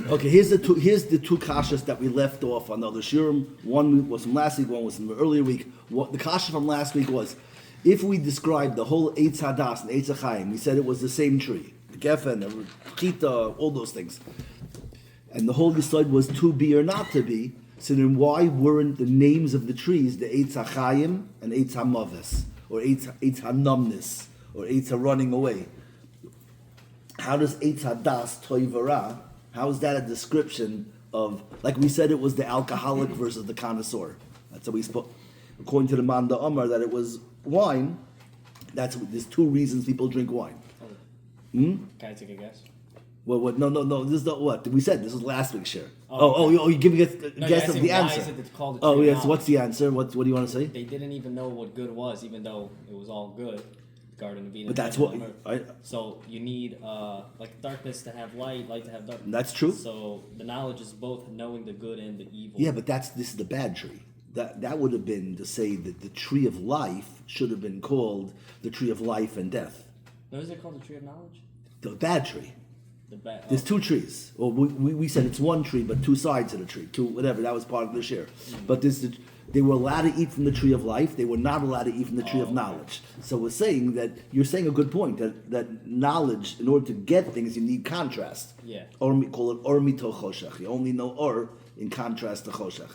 Okay, here's the two kashas that we left off on the other shiurim. One was from last week, one was from the earlier week. What the kasha from last week was, if we described the whole Eitz Hadas and Eitz Chaim, we said it was the same tree, the geffen, the chita, all those things, and the whole yesod was to be or not to be. So then, why weren't the names of the trees the Eitz Chaim and Eitz Hamaves, or Eitz Hanumnis, or Eitz running away? How does Eitz Hadas Toivara? How is that a description of, like we said, it was the alcoholic versus the connoisseur? That's how we spoke. According to the Manda Omar, that it was wine. There's two reasons people drink wine. Can I take a guess? Well, no. This is not what we said. This was last week's share. You're giving us a guess of the answer. Is it called Oh yes. So what's the answer? What do you want to say? They didn't even know what good was, even though it was all good. Garden of Eden. But that's what. So you need like darkness to have light, light to have darkness. That's true. So the knowledge is both knowing the good and the evil. Yeah, but this is the bad tree. That would have been to say that the tree of life should have been called the tree of life and death. No, is it called the tree of knowledge? The bad tree. There's two trees. Well, we said it's one tree, but two sides of the tree. Two, whatever. That was part of the share. Mm-hmm. But they were allowed to eat from the tree of life. They were not allowed to eat from the tree of knowledge. So we're saying that you're saying a good point, that knowledge, in order to get things, you need contrast. Yeah. Or we call it or mito choshech. You only know or in contrast to choshech.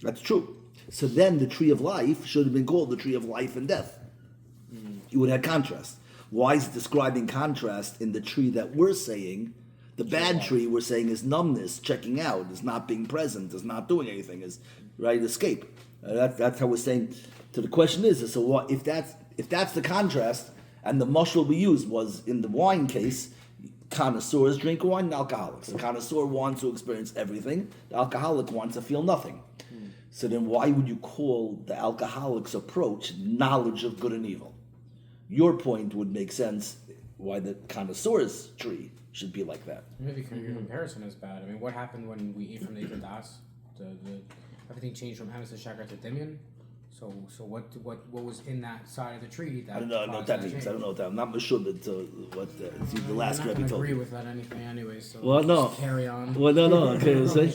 That's true. So then the tree of life should have been called the tree of life and death. Mm-hmm. You would have contrast. Why is it describing contrast in the tree that we're saying? The bad tree we're saying is numbness, checking out, is not being present, is not doing anything, is right escape. That's how we're saying. So the question is so what if that's the contrast, and the mushal we used was in the wine case, connoisseurs drink wine and alcoholics. The connoisseur wants to experience everything. The alcoholic wants to feel nothing. So then why would you call the alcoholic's approach knowledge of good and evil? Your point would make sense why the connoisseur's tree should be like that. Maybe your comparison is bad. I mean, what happened when we ate from the Das? Everything changed from Hamas to Shakar to Dimion. So what was in that side of the tree? That I don't know what that means. I don't know what that. I'm not sure that what it's the last Rebbe told me. I'm not agree with that anything anyway. So no. Carry on. Well, no. Okay, say.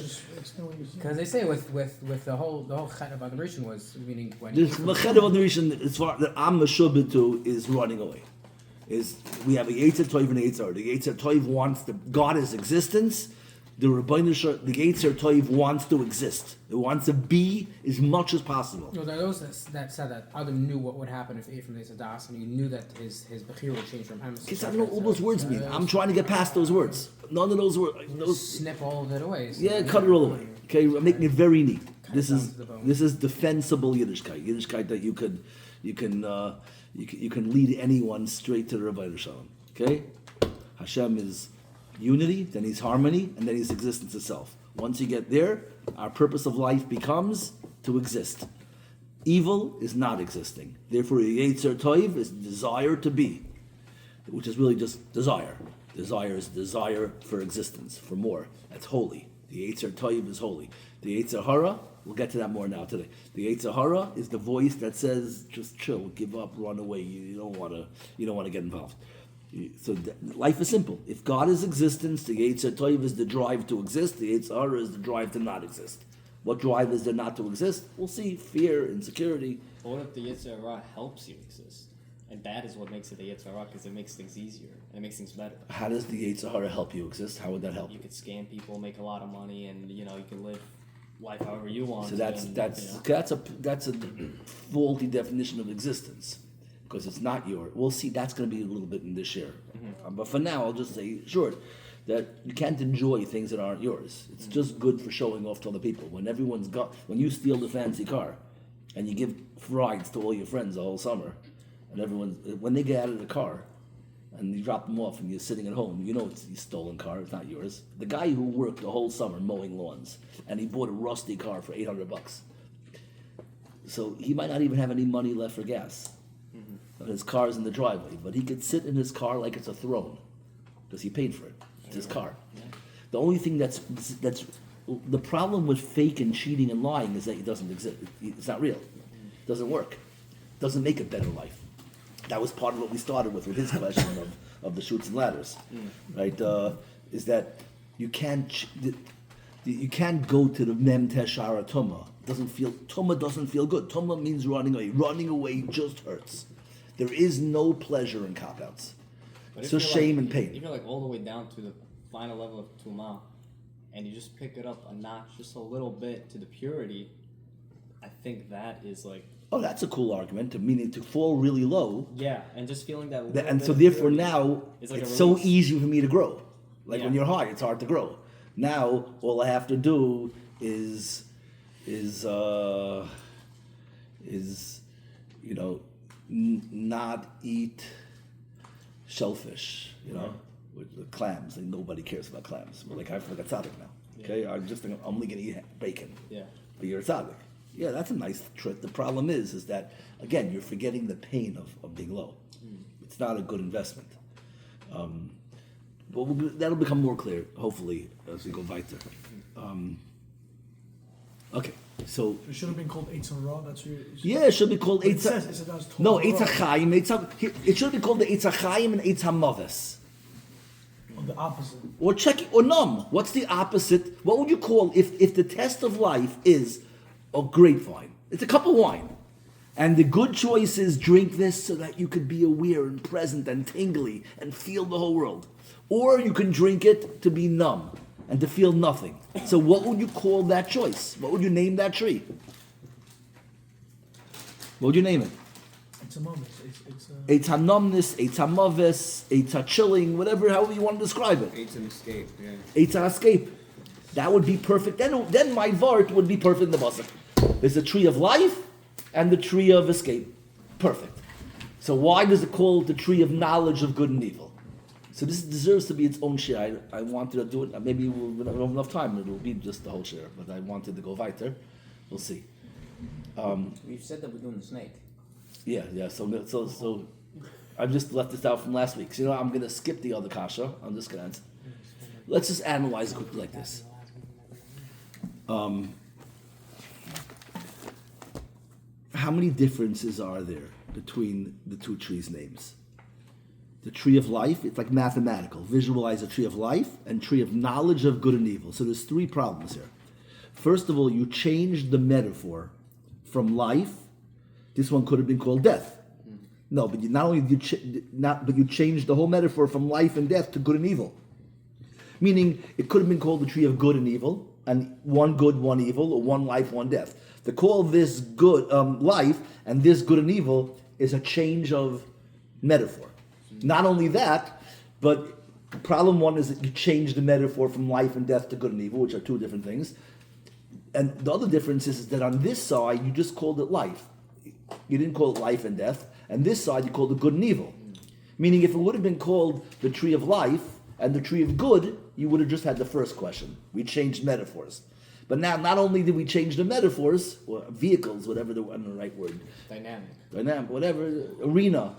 Because they say with the whole chet of Rishon was meaning when the chet of Rishon, as far that I'm meshubed to, is running away. Is we have a Yetzer Tov and a Yetzer. The Yetzer Tov wants God's existence. The Yetzer Tov wants to exist. It wants to be as much as possible. No, there are those that said that Adam knew what would happen if he ate from the Das, and he knew that his bechir would change from Hamas. Because I don't know what all those words mean. I'm trying to get past those words. None of those words. Snip all of it away. So cut it all away. Okay, I'm making it very neat. This is defensible Yiddishkeit. Yiddishkeit that you can lead anyone straight to the Rebbeinu Shalom. Okay, Hashem is unity, then He's harmony, and then He's existence itself. Once you get there, our purpose of life becomes to exist. Evil is not existing. Therefore, Yetzer Tov is desire to be, which is really just desire. Desire is desire for existence, for more. That's holy. The Yetzer Tov is holy. The Yetzer Hara, we'll get to that more now today. The Yetzer Hara is the voice that says, just chill, give up, run away. You don't want to get involved. So life is simple. If God is existence, the Yetzer Tov is the drive to exist. The Yetzer Hara is the drive to not exist. What drive is there not to exist? We'll see. Fear, insecurity. But what if the Yetzer Hara helps you exist? And that is what makes it the Yetzer Hara, because it makes things easier and it makes things better. How does the Yetzer Hara help you exist? How would that help? You could scam people, make a lot of money, and you can live life however you want. So that's a faulty definition of existence, because it's not yours. We'll see. That's going to be a little bit in this year, but for now, I'll just say short that you can't enjoy things that aren't yours. It's just good for showing off to other people. When you steal the fancy car, and you give rides to all your friends the whole summer, and when they get out of the car, and you drop them off, and you're sitting at home, it's a stolen car. It's not yours. The guy who worked the whole summer mowing lawns, and he bought a rusty car for $800. So he might not even have any money left for gas. His car's in the driveway, but he could sit in his car like it's a throne because he paid for it. It's his car. Yeah. The only thing that's the problem with fake and cheating and lying is that it doesn't exist. It's not real. It doesn't work. It doesn't make a better life. That was part of what we started with his question of the chutes and ladders, right? Is that You can't you can't go to the mem teshara tuma. Tuma doesn't feel good. Tuma means running away. Running away just hurts. There is no pleasure in cop outs. But if So you're shame like, and pain. If you're like all the way down to the final level of Tumah, and you just pick it up a notch, just a little bit to the purity, I think that is like, Oh, that's a cool argument. Meaning to fall really low, yeah, and just feeling that little and bit so of therefore purity now is like a it's so release. easy for me to grow. Like when Yeah. you're high, it's hard to grow. Now all I have to do is not eat shellfish. With the clams. Like nobody cares about clams. But like I feel like a tzaddik now. Okay, I'm only gonna eat bacon. Yeah. But you're a tzaddik. Yeah, that's a nice trick. The problem is that again you're forgetting the pain of being low. It's not a good investment. But that'll become more clear hopefully as we go weiter. Okay, so It should have been called Eitz Ra. That's what yeah, it should be called But it Eitz. says it has No, Torah. Eitz HaChaim. It should be called the Eitz HaChaim and Eitz HaMavis. on the opposite. Or check it, or num. What's the opposite? What would you call if the test of life is a grapevine? It's a cup of wine. And the good choice is drink this so that you could be aware and present and tingly and feel the whole world. Or you can drink it to be numb and to feel nothing. So what would you call that choice? What would you name that tree? What would you name it? It's a moment. It's Eitz HaNumbness, Eitz HaMavis, Eitz HaChilling, whatever, however you want to describe it. It's an escape. Yeah. Eitz HaEscape. That would be perfect. Then my Vart would be perfect in the Basik. There's the tree of life and the tree of escape. Perfect. So why does it call it the tree of knowledge of good and evil? So this deserves to be its own share. I wanted to do it. Maybe we don't have enough time. It'll be just the whole share. But I wanted to go weiter. We'll see. We've said that we're doing the snake. Yeah. So I just left this out from last week. So I'm going to skip the other kasha. I'm just going to. Let's just analyze it quickly like this. How many differences are there between the two trees' names? The tree of life, it's like mathematical. Visualize a tree of life and tree of knowledge of good and evil. So there's three problems here. First of all, you changed the metaphor from life. This one could have been called death. No, but not only did you changed the whole metaphor from life and death to good and evil. Meaning, it could have been called the tree of good and evil, and one good, one evil, or one life, one death. To call this good life and this good and evil is a change of metaphor. Not only that, but problem one is that you change the metaphor from life and death to good and evil, which are two different things. And the other difference is that on this side, you just called it life. You didn't call it life and death. And this side, you called it good and evil. Meaning, if it would have been called the tree of life and the tree of good, you would have just had the first question. We changed metaphors. But now, not only did we change the metaphors, or vehicles, whatever the right word, Dynamic. whatever, the arena.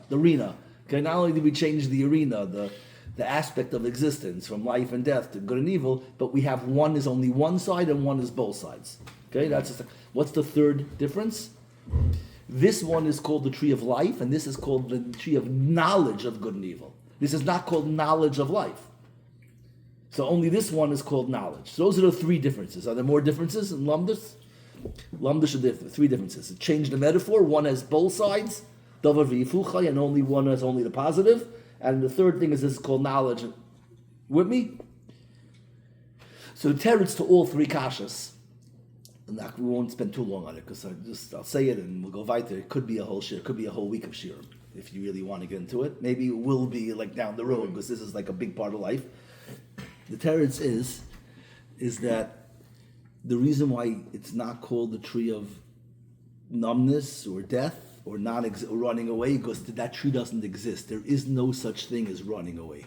Okay, not only did we change the arena, the aspect of existence from life and death to good and evil, but we have one is only one side and one is both sides. Okay, that's just what's the third difference? This one is called the tree of life, and this is called the tree of knowledge of good and evil. This is not called knowledge of life. So only this one is called knowledge. So those are the three differences. Are there more differences in Lumdus? Lumdus are three differences. It changed the metaphor. One has both sides, davar v'yifuchai, and only one has only the positive. And the third thing is this is called knowledge. With me? So the teretz to all three kashas. And we won't spend too long on it because I'll say it and we'll go weiter. It could be a whole shir, it could be a whole week of shirim if you really want to get into it. Maybe it will be like down the road because this is like a big part of life. The teretz is that the reason why it's not called the tree of numbness or death or or running away because that tree doesn't exist. There is no such thing as running away.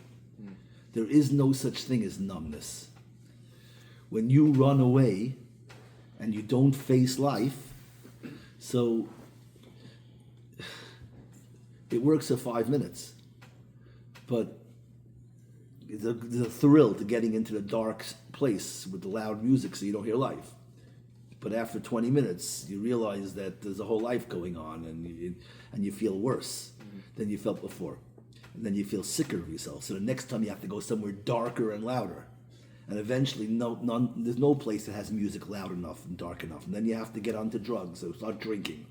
There is no such thing as numbness. When you run away and you don't face life, so it works for 5 minutes. But there's a thrill to getting into the dark place with the loud music so you don't hear life. But after 20 minutes, you realize that there's a whole life going on and you feel worse than you felt before. And then you feel sicker of yourself. So the next time you have to go somewhere darker and louder. And eventually, there's no place that has music loud enough and dark enough. And then you have to get onto drugs or start drinking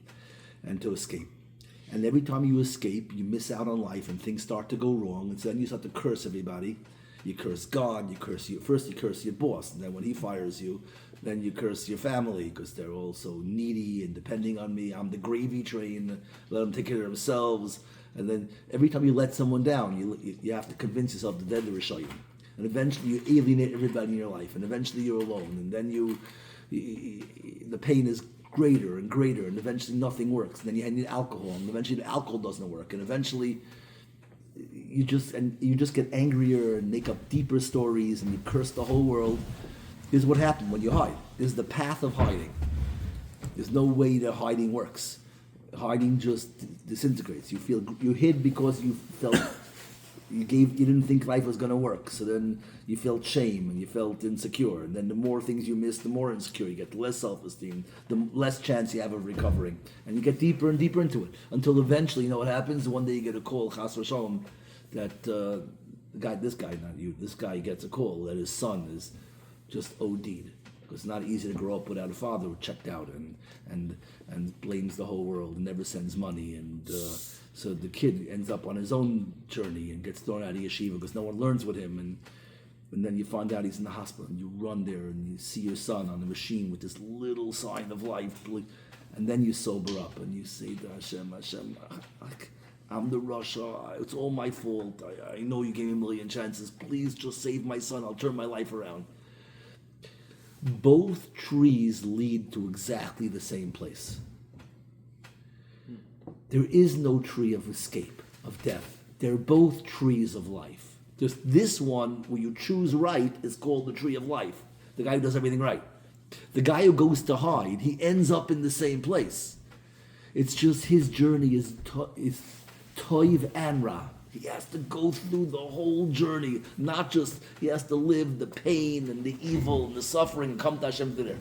and to escape. And every time you escape, you miss out on life and things start to go wrong. And so then you start to curse everybody. You curse God, first you curse your boss. And then when he fires you, then you curse your family because they're all so needy and depending on me. I'm the gravy train. Let them take care of themselves. And then every time you let someone down, you have to convince yourself that they're the Rishayim. And eventually you alienate everybody in your life. And eventually you're alone. And then the pain is greater and greater. And eventually nothing works. And then you need alcohol. And eventually the alcohol doesn't work. And eventually you just get angrier and make up deeper stories. And you curse the whole world. This is what happened when you hide. This is the path of hiding. There's no way that hiding works. Hiding just disintegrates. You hid because you felt you didn't think life was going to work. So then you felt shame and you felt insecure. And then the more things you miss, the more insecure you get, the less self-esteem, the less chance you have of recovering. And you get deeper and deeper into it until eventually, you know what happens? One day you get a call, Chas v'shalom, that this guy gets a call that his son is just OD'd. Because it's not easy to grow up without a father who checked out and blames the whole world and never sends money. And so the kid ends up on his own journey and gets thrown out of yeshiva because no one learns with him. And then you find out he's in the hospital and you run there and you see your son on the machine with this little sign of life. And then you sober up and you say to Hashem, I'm the Rasha. It's all my fault. I know you gave me a million chances. Please just save my son. I'll turn my life around. Both trees lead to exactly the same place. There is no tree of escape, of death. They're both trees of life. Just this one, where you choose right, is called the tree of life. The guy who does everything right. The guy who goes to hide, he ends up in the same place. It's just his journey is toiv and ra. He has to go through the whole journey, not just he has to live the pain and the evil and the suffering and come to Hashem there.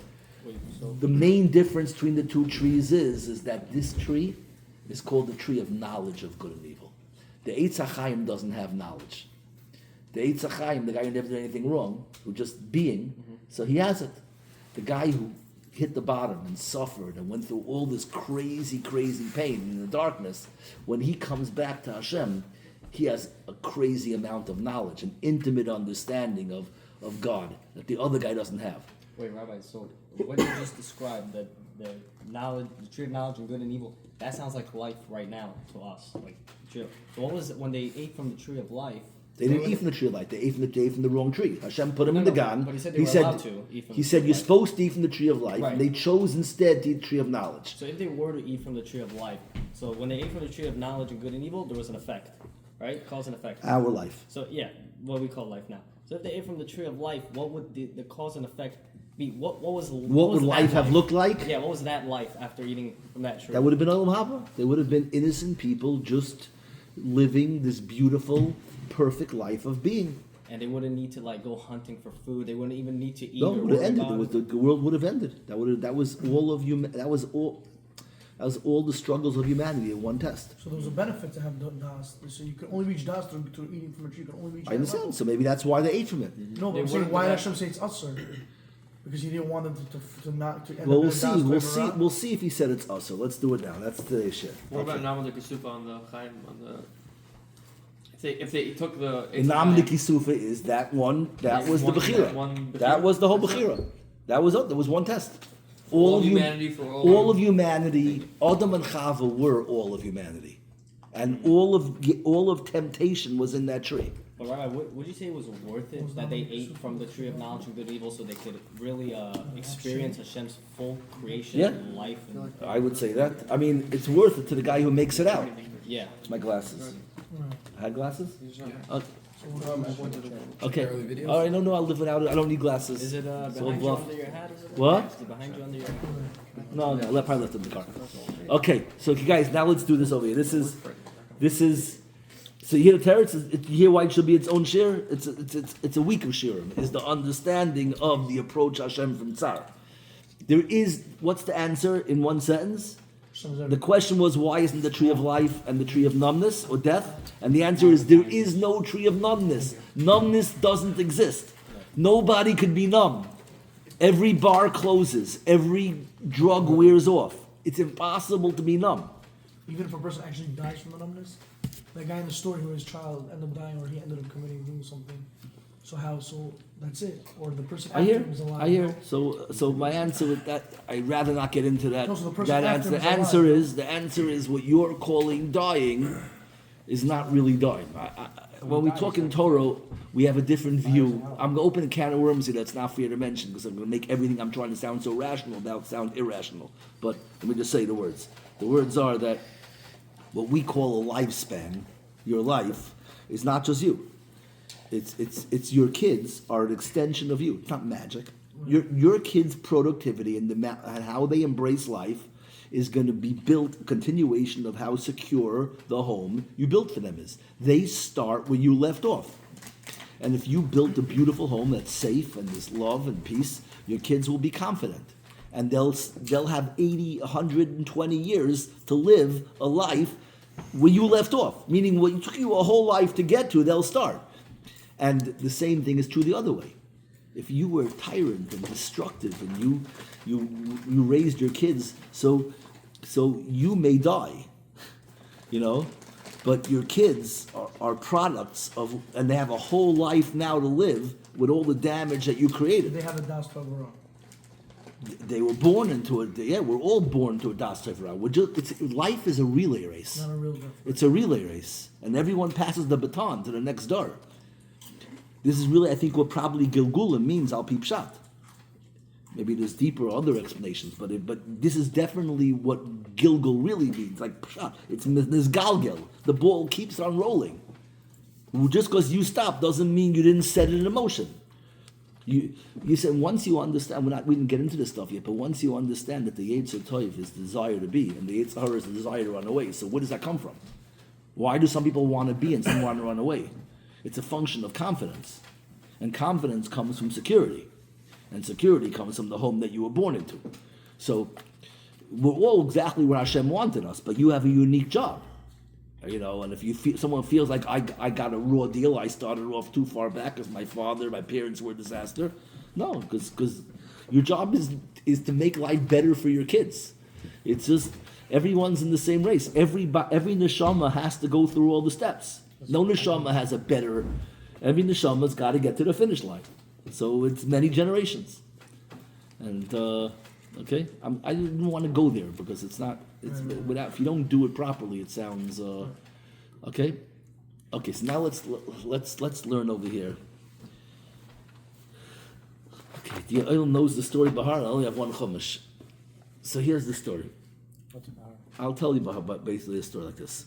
The main difference between the two trees is that this tree is called the tree of knowledge of good and evil. The Eitz HaChaim doesn't have knowledge. The Eitz HaChaim, the guy who never did anything wrong, who just being, so he has it. The guy who hit the bottom and suffered and went through all this crazy, crazy pain in the darkness, when he comes back to Hashem, he has a crazy amount of knowledge, an intimate understanding of God that the other guy doesn't have. Wait, Rabbi, so what you just described, the knowledge, the tree of knowledge and good and evil, that sounds like life right now to us. Like, so what was it when they ate from the tree of life? They didn't eat from the tree of life. They ate from the wrong tree. Hashem put them in the Gan. But he said they were allowed to eat from He the said tree you're of life. supposed to eat from the tree of life, Right. and they chose instead to eat the tree of knowledge. So if they were to eat from the tree of life, so when they ate from the tree of knowledge and good and evil, there was an effect, right? Cause and effect. Our life. So yeah, what we call life now. So if they ate from the tree of life, what would the cause and effect be? What would What life have looked like? Yeah, what was that life after eating from that tree? That would have been Olam Haba. They would have been innocent people just living this beautiful, perfect life of being. And they wouldn't need to like go hunting for food. They wouldn't even need to eat. No, or it would have worry ended. about it. The world would have ended. That was all of That was all the struggles of humanity in one test. So there was a benefit to have das. So you can only reach das through eating from a tree. You can only reach. I that understand. level. So maybe that's why they ate from it. No, but They I'm saying wouldn't why do did that. Hashem say it's usher? Because he didn't want them to not to end Well, up we'll in see. das We'll forever. see. We'll see if he said it's us. So let's do it now. That's today's shit. What about Naman the Kasupa on the Chaim on the? If they took the Inam Nikisufa is that one. That was the Bechira. That was the whole Bechira. That was it. There was one test. all of humanity for all of humanity. Adam and Chava were all of humanity, and all of temptation was in that tree. But Rabbi, would you say it was worth it that they ate from the tree of knowledge and good and evil so they could really experience Hashem's full creation Yeah. and life? And, I would say that. I mean, it's worth it to the guy who makes it out. yeah. My glasses. I had glasses. Okay. Early Okay. videos? All right. No, I'll live without it. I don't need glasses. Is it It's all behind you bluff. under your hat? Is it What? Is it behind you under your hat? No, probably left it in the car. Okay, so you guys, now let's do this over here. This is. So you hear the teretz. You hear why it should be its own share. It's a weaker share. Is the understanding of the approach Hashem from Tzar. There is. What's the answer in one sentence? The question was, why isn't the tree of life and the tree of numbness or death? And the answer is, there is no tree of numbness. Numbness doesn't exist. Nobody could be numb. Every bar closes. Every drug wears off. It's impossible to be numb. Even if a person actually dies from the numbness, that guy in the story who his child ended up dying or he ended up doing something. So how? So that's it. Or the person I after hear. him is alive. I hear. So my answer with that, I'd rather not get into that. No, so the person That after answer. him is The answer is what you're calling dying is not really dying. When we talk in Torah, we have a different view. I'm going to open a can of worms here that's not fair to mention because I'm going to make everything I'm trying to sound so rational about sound irrational. But let me just say the words. The words are that what we call a lifespan, your life, is not just you. It's your kids are an extension of you. It's not magic. Your kids' productivity and and how they embrace life is going to be built, a continuation of how secure the home you built for them is. They start where you left off. And if you built a beautiful home that's safe and there's love and peace, your kids will be confident. And they'll have 80, 120 years to live a life where you left off. Meaning what took you a whole life to get to, they'll start. And the same thing is true the other way. If you were tyrant and destructive and you raised your kids so you may die, but your kids are products of, and they have a whole life now to live with all the damage that you created. They have a Das Torah. They were born into it. Yeah, we're all born to a Das Torah. Life is a relay race. Not a real difference. It's a relay race, and everyone passes the baton to the next door. This is really, I think, what probably Gilgulim means, al pi pshat. Maybe there's deeper other explanations, but this is definitely what Gilgul really means, like pshat. It's nizgalgel. The ball keeps on rolling. Just because you stop doesn't mean you didn't set it in motion. You said once you understand, we didn't get into this stuff yet, but once you understand that the Yetzer Tov is the desire to be, and the Yetzer Hara is the desire to run away, so where does that come from? Why do some people want to be and some want to run away? It's a function of confidence. And confidence comes from security. And security comes from the home that you were born into. So we're all exactly where Hashem wanted us, but you have a unique job. And if someone feels like I got a raw deal, I started off too far back because my parents were a disaster. No, because your job is to make life better for your kids. It's just everyone's in the same race. Every neshama has to go through all the steps. No neshama has a better. Every neshama's got to get to the finish line. So it's many generations. And okay, I didn't want to go there because it's not. It's without. If you don't do it properly, it sounds okay. Okay, so now let's learn over here. Okay, the Oil knows the story Bahar. I only have one chumash. So here's the story. What's about? I'll tell you about basically a story like this.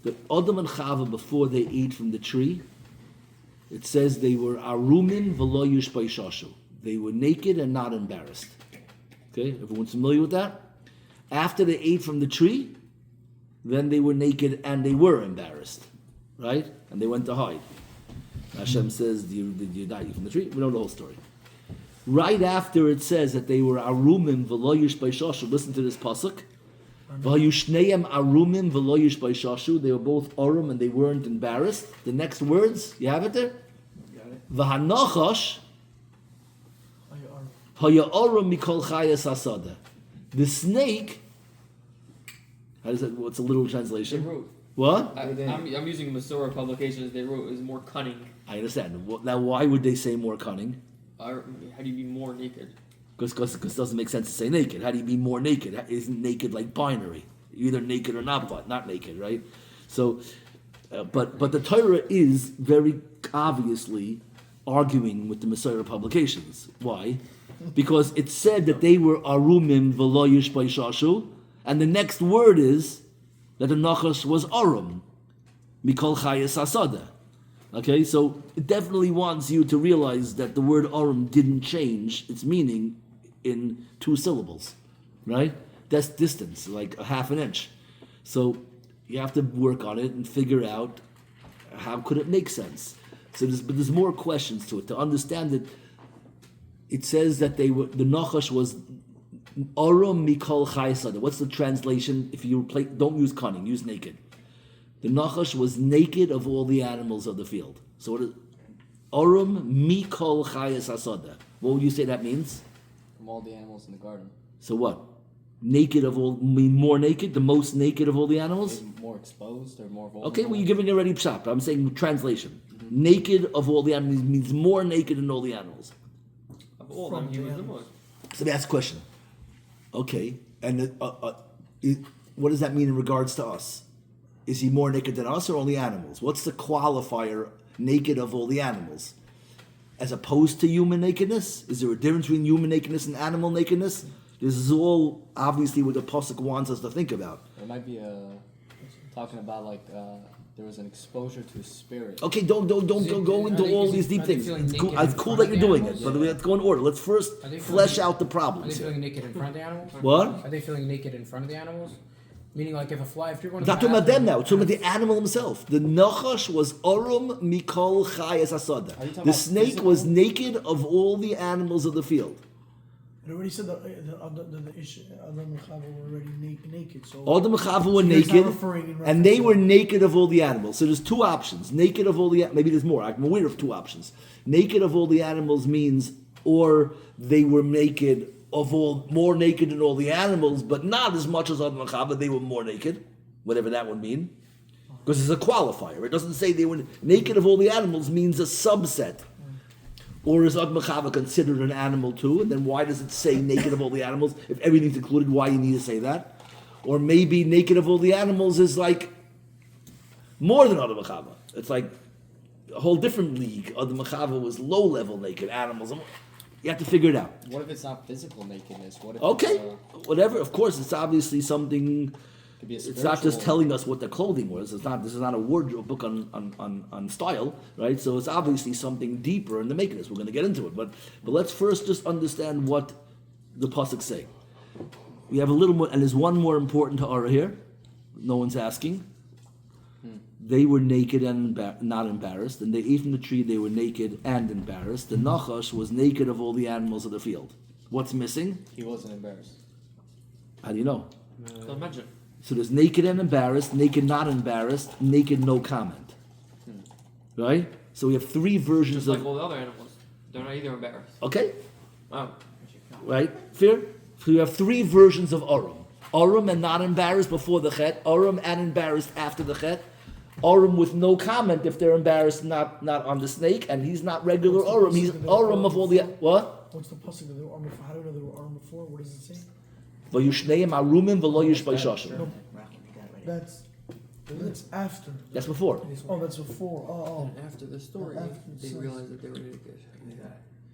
The Adam and Chava, before they ate from the tree, it says they were arumin v'lo yushba'ishashu. They were naked and not embarrassed. Okay, everyone's familiar with that? After they ate from the tree, then they were naked and they were embarrassed. Right? And they went to hide. Hashem says, did you die from the tree? We know the whole story. Right after it says that they were arumim v'lo yushba'ishashu, listen to this pasuk. V'hayushneim arumim v'lo yushba'ishashu. They were both arum and they weren't embarrassed. The next words, you have it there? V'hanachash haya'arum mikol chayas hasada. The snake, how does that, what's a literal translation? They wrote. What? I'm using Masorah publications. They wrote is more cunning. I understand. Now, why would they say more cunning? How do you be more naked? Because it doesn't make sense to say naked. How do you be more naked? Isn't naked like binary? You're either naked or not naked, right? So, but the Torah is very obviously arguing with the Masorah publications. Why? Because it said that they were arumim v'lo yushba'ishashu, and the next word is that the nachash was arum, mikol chayas asada. Okay, so it definitely wants you to realize that the word arum didn't change its meaning in 2 syllables, right? That's distance, like a half an inch. So you have to work on it and figure out how could it make sense. So there's more questions to it. To understand that it says that the nachash was arum mikol chayasada. What's the translation? If you don't use cunning, use naked. The nachash was naked of all the animals of the field. So Orum mikol chayes hasoda. What would you say that means? From all the animals in the garden. So what? Naked of all, mean more naked, the most naked of all the animals? They're more exposed or more vulnerable. Okay, well you're giving already pshat. I'm saying translation. Naked of all the animals means more naked than all the animals. Of all them, he was the most. So that's the question. Okay, and what does that mean in regards to us? Is he more naked than us or only animals? What's the qualifier naked of all the animals? As opposed to human nakedness? Is there a difference between human nakedness and animal nakedness? This is all obviously what the Pasuk wants us to think about. It might be talking about like there was an exposure to a spirit. Okay, don't go into all these deep things. It's cool that you're doing it, but we have to go in order. Let's first flesh out the Are they problems here. feeling naked in front of the animals? What? Are they feeling naked in front of the animals? Meaning, like, if you're going It's to not talking about them now. It's talking about the animal himself. The nachash was orum mikol chayes asada. Are you talking The about snake physical? was naked of all the animals of the field. It already said that the issue, Adam and Chava were already naked. So All the Mechava were He's not naked, referring in and they reference were to- naked of all the animals. So there's two options. Naked of all the, maybe there's more. I'm aware of two options. Naked of all the animals means, or they were naked of all, more naked than all the animals, but not as much as Adam and Chava, they were more naked. Whatever that would mean. Because it's a qualifier. It doesn't say they were naked of all the animals means a subset. Or is Ad Mechava considered an animal too? And then why does it say naked of all the animals? If everything's included, why you need to say that? Or maybe naked of all the animals is like more than Ad Mechava. It's like a whole different league. Ad Mechava was low-level naked animals. You have to figure it out. What if it's not physical nakedness? What if Okay, it's, whatever. Of course, it's obviously something. could be a It's not just spiritual- telling us what the clothing was. It's not. This is not a wardrobe book on style, right? So it's obviously something deeper in the nakedness. We're going to get into it, but let's first just understand what the pasuk say. We have a little more, and there's one more important Torah here. No one's asking. They were naked and not embarrassed, and they ate from the tree. They were naked and embarrassed. The Nachash was naked of all the animals of the field. What's missing? He wasn't embarrassed. How do you know? So imagine. So there's naked and embarrassed, naked not embarrassed, naked no comment. Right? So we have three versions Just of. like all the other animals. They're not either embarrassed. Okay? Wow. Right? Fair? So you have three versions of Arum. Arum and not embarrassed before the Chet. Arum and embarrassed after the Chet. Arum with no comment if they're embarrassed not on the snake. And he's not regular What's the Arum. He's pasuk that they were Arum of all the. What? What's the pasuk that they were armed before? How do we know they were armed before? What does it say? Vayushneim arumim v'lo yishvay shashim. No, that's after. That's before. Oh, that's before. Oh, After the story, After they the realized that they were naked.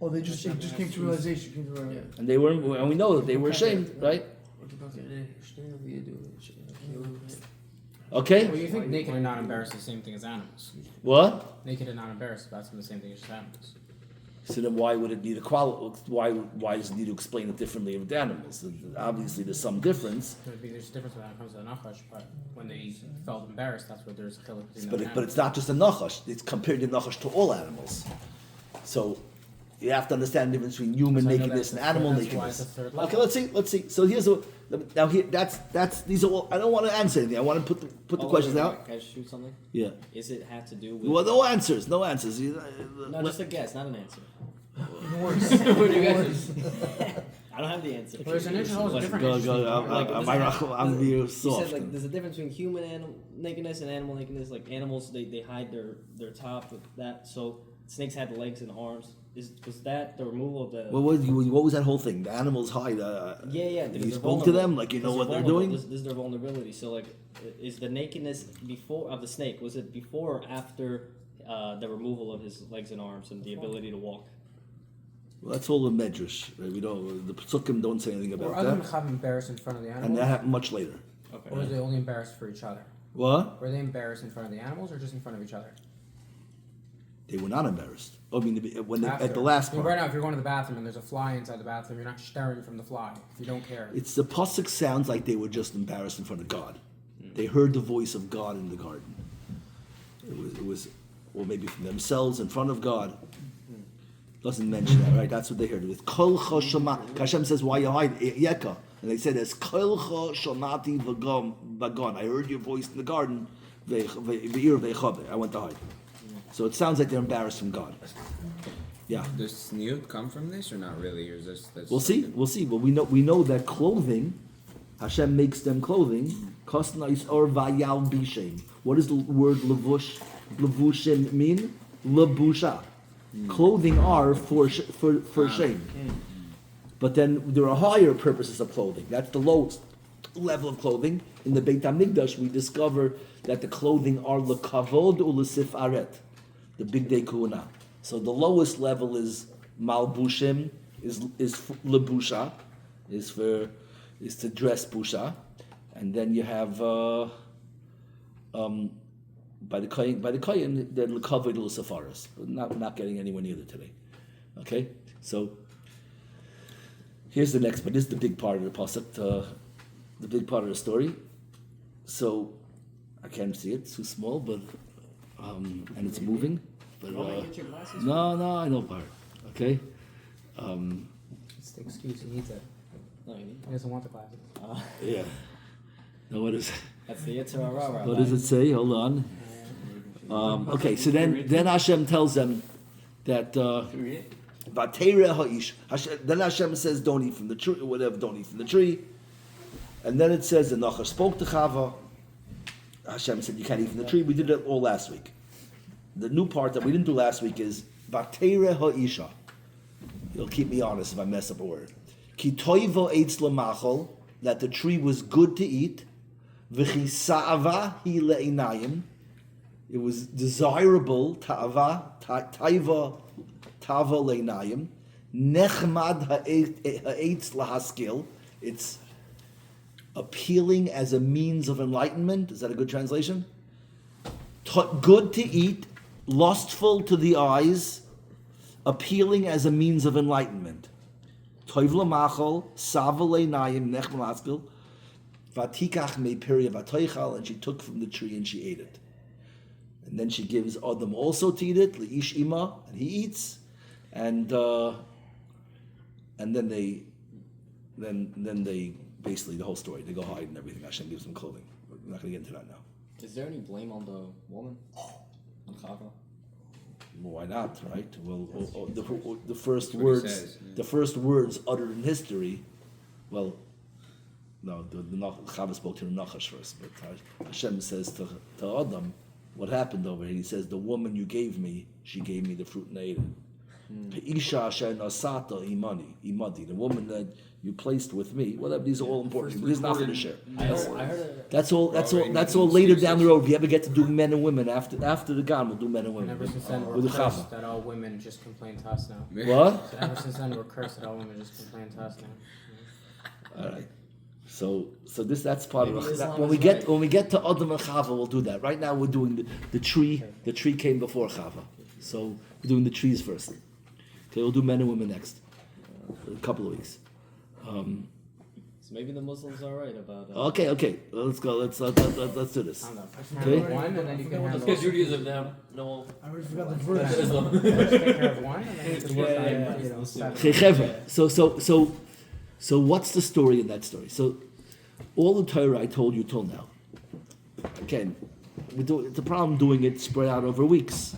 oh. They just came to realization. Came to realization. And they were, and we know that they were ashamed, right? Okay? Well, you think naked and not embarrassed is the same thing as animals. What? Naked and not embarrassed, that's the same thing as just animals. So then why would it need a why does it need to explain it differently with animals? Obviously there's some difference, There's a difference when it comes to the nachash, but when they felt embarrassed, that's where there's a chiluk between but them and but it's not just a nachash. It's compared to nachash to all animals. So you have to understand the difference between human So I know nakedness and that's- animal that's why nakedness. it's a third Okay, level. let's see. So here's now here that's these are all. I don't want to answer anything. I want to put the questions out. Can I shoot something? Yeah. Is it have to do with? Well, no answers. No answers. No, just a guess, not an answer. Even worse. What do you guys I don't have the answer. Well, there's an interest, always a different Go, interesting go. part. Like, does it have- I'm being You soft. said like there's a difference between human nakedness and animal nakedness. Like animals, they hide their top with that. So snakes had legs and arms. Was that the removal of the? What was that whole thing? The animals hide. Yeah. because You they're spoke to them vulnerable. like you know Because what they're vulnerable. doing. This is their vulnerability. So like, is the nakedness before of the snake? Was it before or after the removal of his legs and arms and the ability to walk? Well, that's all the medrash. Right? We don't. The psukim don't say anything Were about other that, mechab embarrassed in front of the and animals? that happened much later. Okay. Or were they only embarrassed for each other? What? Were they embarrassed in front of the animals or just in front of each other? They were not embarrassed. I mean, when they, at After. the last I mean, part. right now, if you're going to the bathroom and there's a fly inside the bathroom, you're not staring from the fly. If you don't care. It's the pasuk sounds like they were just embarrassed in front of God. They heard the voice of God in the garden. It was, or maybe from themselves in front of God. Doesn't mention that, right? That's what they heard. With kol choshama, Hashem says, "Why you hide?" Yeka, and they said, "As kol choshamati vagon." I heard your voice in the garden. I went to hide. So it sounds like they're embarrassed from God. Yeah. Does sniut come from this or not really? Or is this that's We'll see. We'll see. But we know that clothing, Hashem makes them clothing. Kosnais or vayal bishem. What does the word levushim mean? Lebusha. Clothing are for shame. But then there are higher purposes of clothing. That's the lowest level of clothing. In the Beit HaMikdash, we discover that the clothing are lekavod u'lesif aret, the big day kuna. So the lowest level is malbushim, is lebusha, is to dress busha, and then you have by the kohen they're lekavod u'lesefaris. Not getting anywhere near it today. Okay, so here's the next, but this is the big part of the pasuk, the big part of the story. So I can't see it; it's too small, but and it's moving. But Get your glasses. no, I know part. Okay. It's the excuse. He needs it. No, you need. He doesn't want the glasses. Yeah. No, what is? That's the Yitzhak Rara. What does it say? Hold on. Okay, so then Hashem tells them that. Vatera ha'ish. Then Hashem says, "Don't eat from the tree, or whatever. Don't eat from the tree." And then it says, "The Nachash spoke to Chava." Hashem said, "You can't eat from the tree." We did it all last week. The new part that we didn't do last week is Vatera ha'isha. You'll keep me honest if I mess up a word. Ki toivo eitz lamachol, that the tree was good to eat. V'chi sa'ava hi le'inayim. It was desirable. Taiva le'inayim. Nechmad ha'etz lahaskil. It's appealing as a means of enlightenment. Is that a good translation? Good to eat, lustful to the eyes, appealing as a means of enlightenment. Toiv lamachol, sava le'inayim, nechmad lahaskil. Vatikach me'piria vatoichal, and she took from the tree and she ate it. And then she gives Adam also to eat it, leish ima, and he eats, and then they basically the whole story. They go hide and everything. Hashem gives them clothing. We're not going to get into that now. Is there any blame on the woman? On Chava? Well, why not, right? Well, the first That's what he words, says, yeah. the first words uttered in history. Well, no, the Chava spoke to the Nachash first, but Hashem says to Adam, what happened over here? He says, the woman you gave me, she gave me the fruit and I ate it. Isha asher nasata imadi, the woman that you placed with me. Whatever, these are all important. This is not for the share. I heard That's all later down the road. If you ever get to do men and women after the Gan, we'll do men and And women. ever since then, we're With the cursed Chava. that all women just complain to us now. What? So ever since then, we're cursed that all women just complain to us now. All right. So that's part Maybe of Islam when is we get right. when we get to Adam and Chava, we'll do that. Right now we're doing the tree. The tree came before Chava, so we're doing the trees first. Okay, we'll do men and women next. In a couple of weeks. So maybe the Muslims are right about. Okay. Let's go. Let's do this. I'm not. Okay. Have one, and then you can Let's handle. get Judaism now. No. I already forgot the verse. Islam. Let's take care of one, and then you can work on you know, Okay, Chevra. So what's the story in that story? So all the Torah I told you till now. Again, it's a problem doing it spread out over weeks.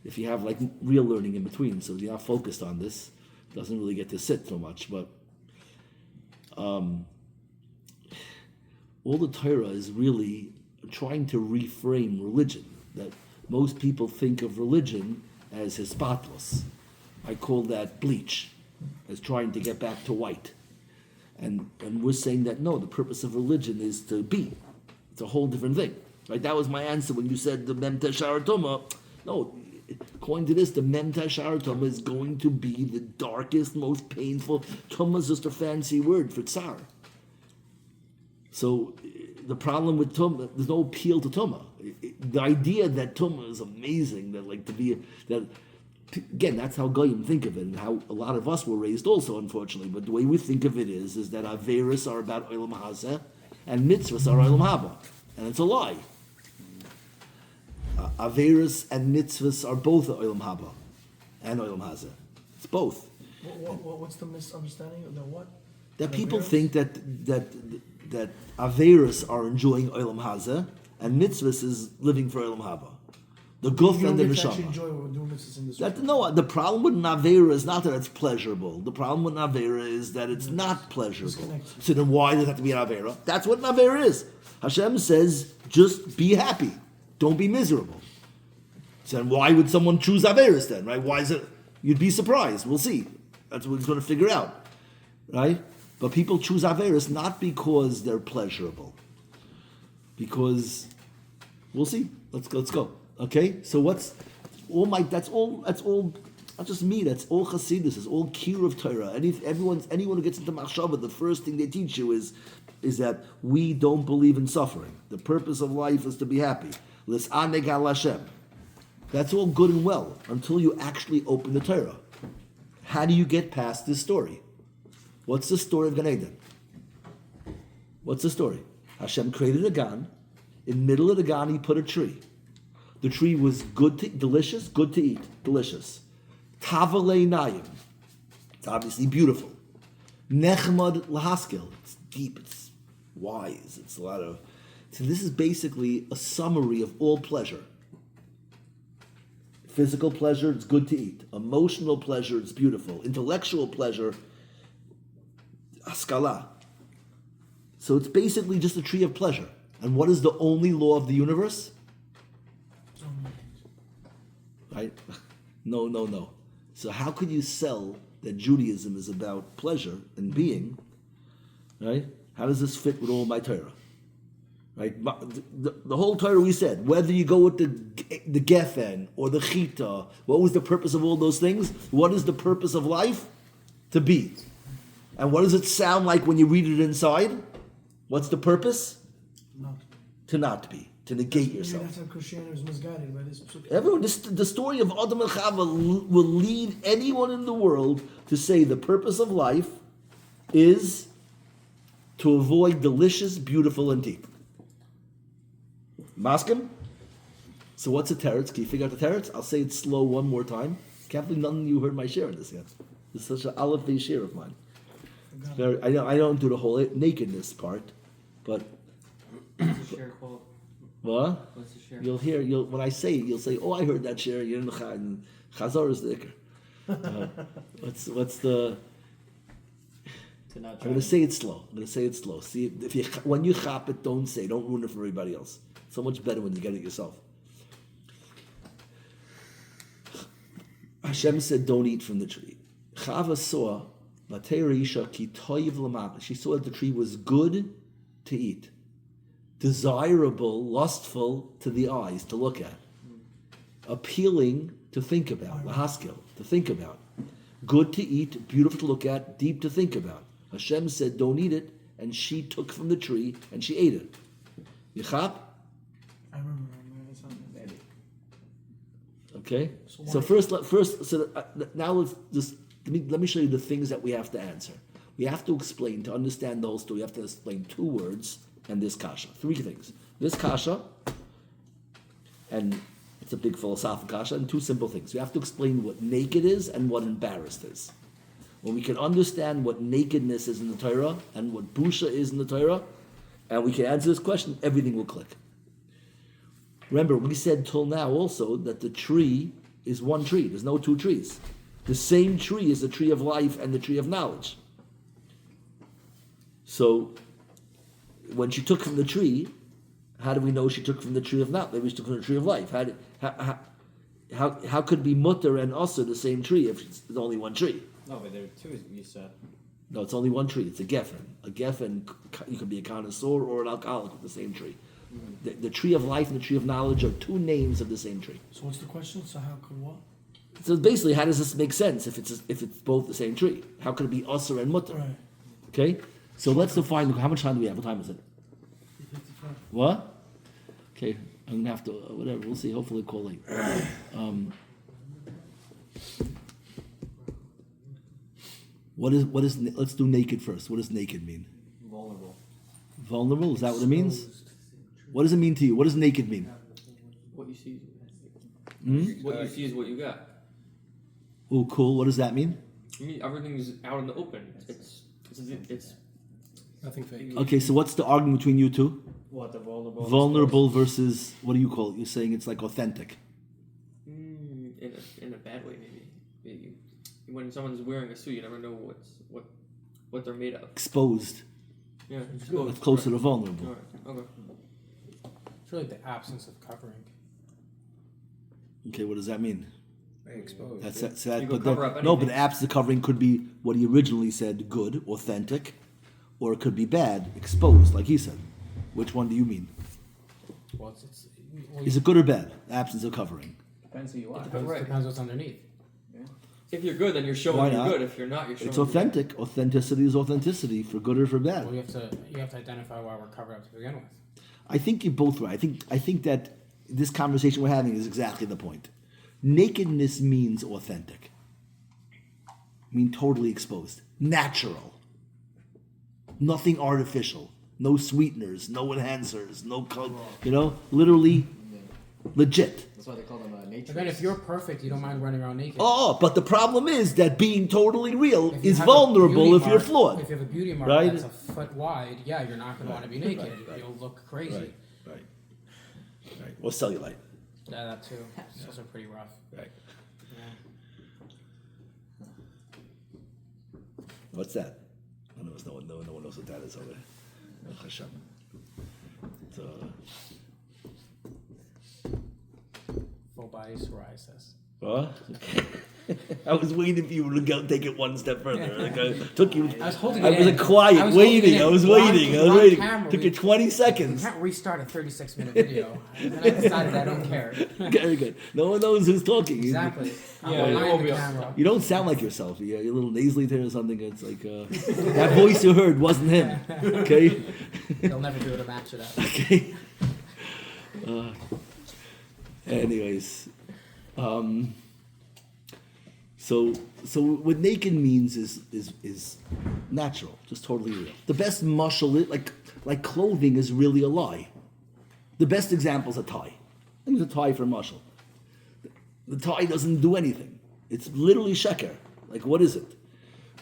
If you have like real learning in between, so you're not focused on this, it doesn't really get to sit so much. But all the Torah is really trying to reframe religion. That most people think of religion as hispatlos. I call that bleach, as trying to get back to white. And we're saying that no, the purpose of religion is to be. It's a whole different thing. Right? That was my answer when you said the Mem Teshar Toma. No, according to this, the Mem Teshar Toma is going to be the darkest, most painful. Toma is just a fancy word for tsar. So the problem with Toma, there's no appeal to Toma. The idea that Toma is amazing, that like to be that. Again, that's how Goyim think of it, and how a lot of us were raised also, unfortunately. But the way we think of it is that Averis are about Olam Hazeh, and Mitzvahs are Olam Haba. And it's a lie. Averis and Mitzvahs are both Olam Haba and Olam Hazeh. It's both. What's the misunderstanding of the what? That people Averis? think that Averis are enjoying Olam Hazeh, and Mitzvahs is living for Olam Haba. The guf You and don't the get to actually neshama. enjoy what we're doing this in this That, way. no, the problem with Navera is not that it's pleasurable. The problem with Navera is that it's not pleasurable. Disconnected. So then why does it have to be an Avera? That's what Navera is. Hashem says, just be happy. Don't be miserable. So then why would someone choose Averis then, right? Why is it? You'd be surprised. We'll see. That's what we're going to figure out, right? But people choose Averis not because they're pleasurable. Because, we'll see. Let's go. Okay? So that's all, not just me, that's all Chassidus, it's all Kir of Torah. Anyone who gets into Machshava, the first thing they teach you is that we don't believe in suffering. The purpose of life is to be happy. L's'aneg al Hashem. That's all good and well until you actually open the Torah. How do you get past this story? What's the story of Gan Eden? What's the story? Hashem created a Gan. In the middle of the Gan, he put a tree. The tree was delicious, good to eat, delicious. Tavalei Nayim. It's obviously beautiful. Nechmad Lahaskel. It's deep, it's wise, it's a lot of... So this is basically a summary of all pleasure. Physical pleasure, it's good to eat. Emotional pleasure, it's beautiful. Intellectual pleasure, askala. So it's basically just a tree of pleasure. And what is the only law of the universe? Right? No. So how could you sell that Judaism is about pleasure and being? Right? How does this fit with all my Torah? Right? The whole Torah we said, whether you go with the Geffen or the Chita, what was the purpose of all those things? What is the purpose of life? To be. And what does it sound like when you read it inside? What's the purpose? Not. To not be. To negate Maybe yourself. that's how Christianity was misguided by this. Everyone, the story of Adam and Chava will lead anyone in the world to say the purpose of life is to avoid delicious, beautiful, and deep. Maskim? So what's a teretz? Can you figure out the teretz? I'll say it slow one more time. Can't believe none of you heard my share in this yet. It's such an aleph share of mine. It's very, I don't do the whole nakedness part, but What's the share called? what? What's the share? When I say it, you'll say, "Oh, I heard that share." You're in the Chazar is the ikr. What's the? To not I'm try going to say it slow. See, when you chop it, don't ruin it for everybody else. It's so much better when you get it yourself. Hashem said, "Don't eat from the tree." Chava saw, she saw that the tree was good to eat, desirable, lustful to the eyes to look at, appealing to think about, lahaskel, to think about, good to eat, beautiful to look at, deep to think about. Hashem said, "Don't eat it," and she took from the tree and she ate it. Yichap? I remember. It's not bad. Okay. So Now let's just let me show you the things that we have to answer. We have to explain to understand those two. We have to explain two words and this kasha. Three things. This kasha, and it's a big philosophical kasha, and two simple things. We have to explain what naked is and what embarrassed is. When we can understand what nakedness is in the Torah and what busha is in the Torah, and we can answer this question, everything will click. Remember, we said till now also that the tree is one tree. There's no two trees. The same tree is the tree of life and the tree of knowledge. So, when she took from the tree, how do we know she took from the tree of knowledge? Maybe she took from the tree of life. How could be mutter and also the same tree if it's only one tree? No, but there are two, you said. No, it's only one tree. It's a geffen. A geffen, you could be a connoisseur or an alcoholic with the same tree. The tree of life and the tree of knowledge are two names of the same tree. So what's the question? So how could what? So basically, how does this make sense if it's both the same tree? How could it be usher and mutter? Right. Okay, so let's define. How much time do we have? What time is it? 55. What? Okay, I'm gonna have to whatever. We'll see. Hopefully, call late. What is? Let's do naked first. What does naked mean? Vulnerable. Vulnerable? Is that what it means? What does it mean to you? What does naked mean? What you see. Hmm? What you see is what you got. Oh, cool. What does that mean? I mean, everything is out in the open. It's Nothing fake. Okay, so what's the argument between you two? What, the vulnerable? Vulnerable versus what do you call it? You're saying it's like authentic. when someone's wearing a suit, you never know what they're made of. Exposed. Yeah, That's exposed. closer to Right. vulnerable. All right. Okay. It's really the absence of covering. Okay, what does that mean? Exposed. That's You that. could But cover that, up no, but anything. the absence of covering could be what he originally said: good, authentic, or it could be bad, exposed, like he said. Which one do you mean? Well, well, Is it good or bad? Absence of covering. Depends who you are. depends what's underneath. If you're good, then you're showing Why you're not? good. If you're not, you're showing. It's you're authentic. Authenticity is authenticity, for good or for bad. Well, you have to identify why we're covered up to begin with. I think you're both right. I think that this conversation we're having is exactly the point. Nakedness means authentic. Mean totally exposed. Natural. Nothing artificial. No sweeteners, no enhancers, no literally legit. That's why they call them nature. Again, if you're perfect, you don't mind running around naked. Oh, but the problem is that being totally real If you is have a vulnerable beauty if you're mark- flawed. If you have a beauty mark Right? that's a foot wide, yeah, you're not going to want to be naked. right. You'll look crazy. Right. Or cellulite. Yeah, that too. It's also pretty rough. Right. Yeah. What's that? No one knows what that is over there. Hashem. It's, Full body psoriasis. Huh? I was waiting for you to go take it one step further. Like took you. I was holding I it was in. quiet, I was holding waiting. it I in. was We're on- waiting. I we're was on waiting. camera. Took We- you 20 We seconds. can't restart a 36-minute video. And then I decided I don't care. Very good. No one knows who's talking. Exactly. I'm Yeah, it behind won't the be on- camera. You don't sound like yourself. You're a little nasally there or something. It's like that voice you heard wasn't him. Okay. They'll never be able to match it up. Okay. Anyways, so what naked means is natural, just totally real. The best muscle, like clothing, is really a lie. The best example is a tie. I use a tie for muscle. The tie doesn't do anything. It's literally sheker. Like, what is it?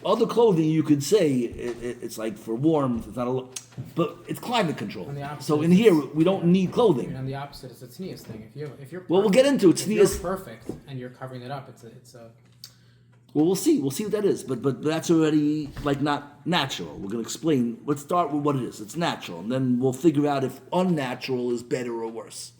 Other clothing, you could say it's like for warmth. It's not but it's climate control. On the opposite, So in here, we don't need clothing. And the opposite is the tznius thing. If you're Well, we'll get into it. If you're Tznius. perfect and you're covering it up, it's a Well, we'll see. We'll see what that is. But that's already like not natural. We're gonna explain. Let's start with what it is. It's natural, and then we'll figure out if unnatural is better or worse.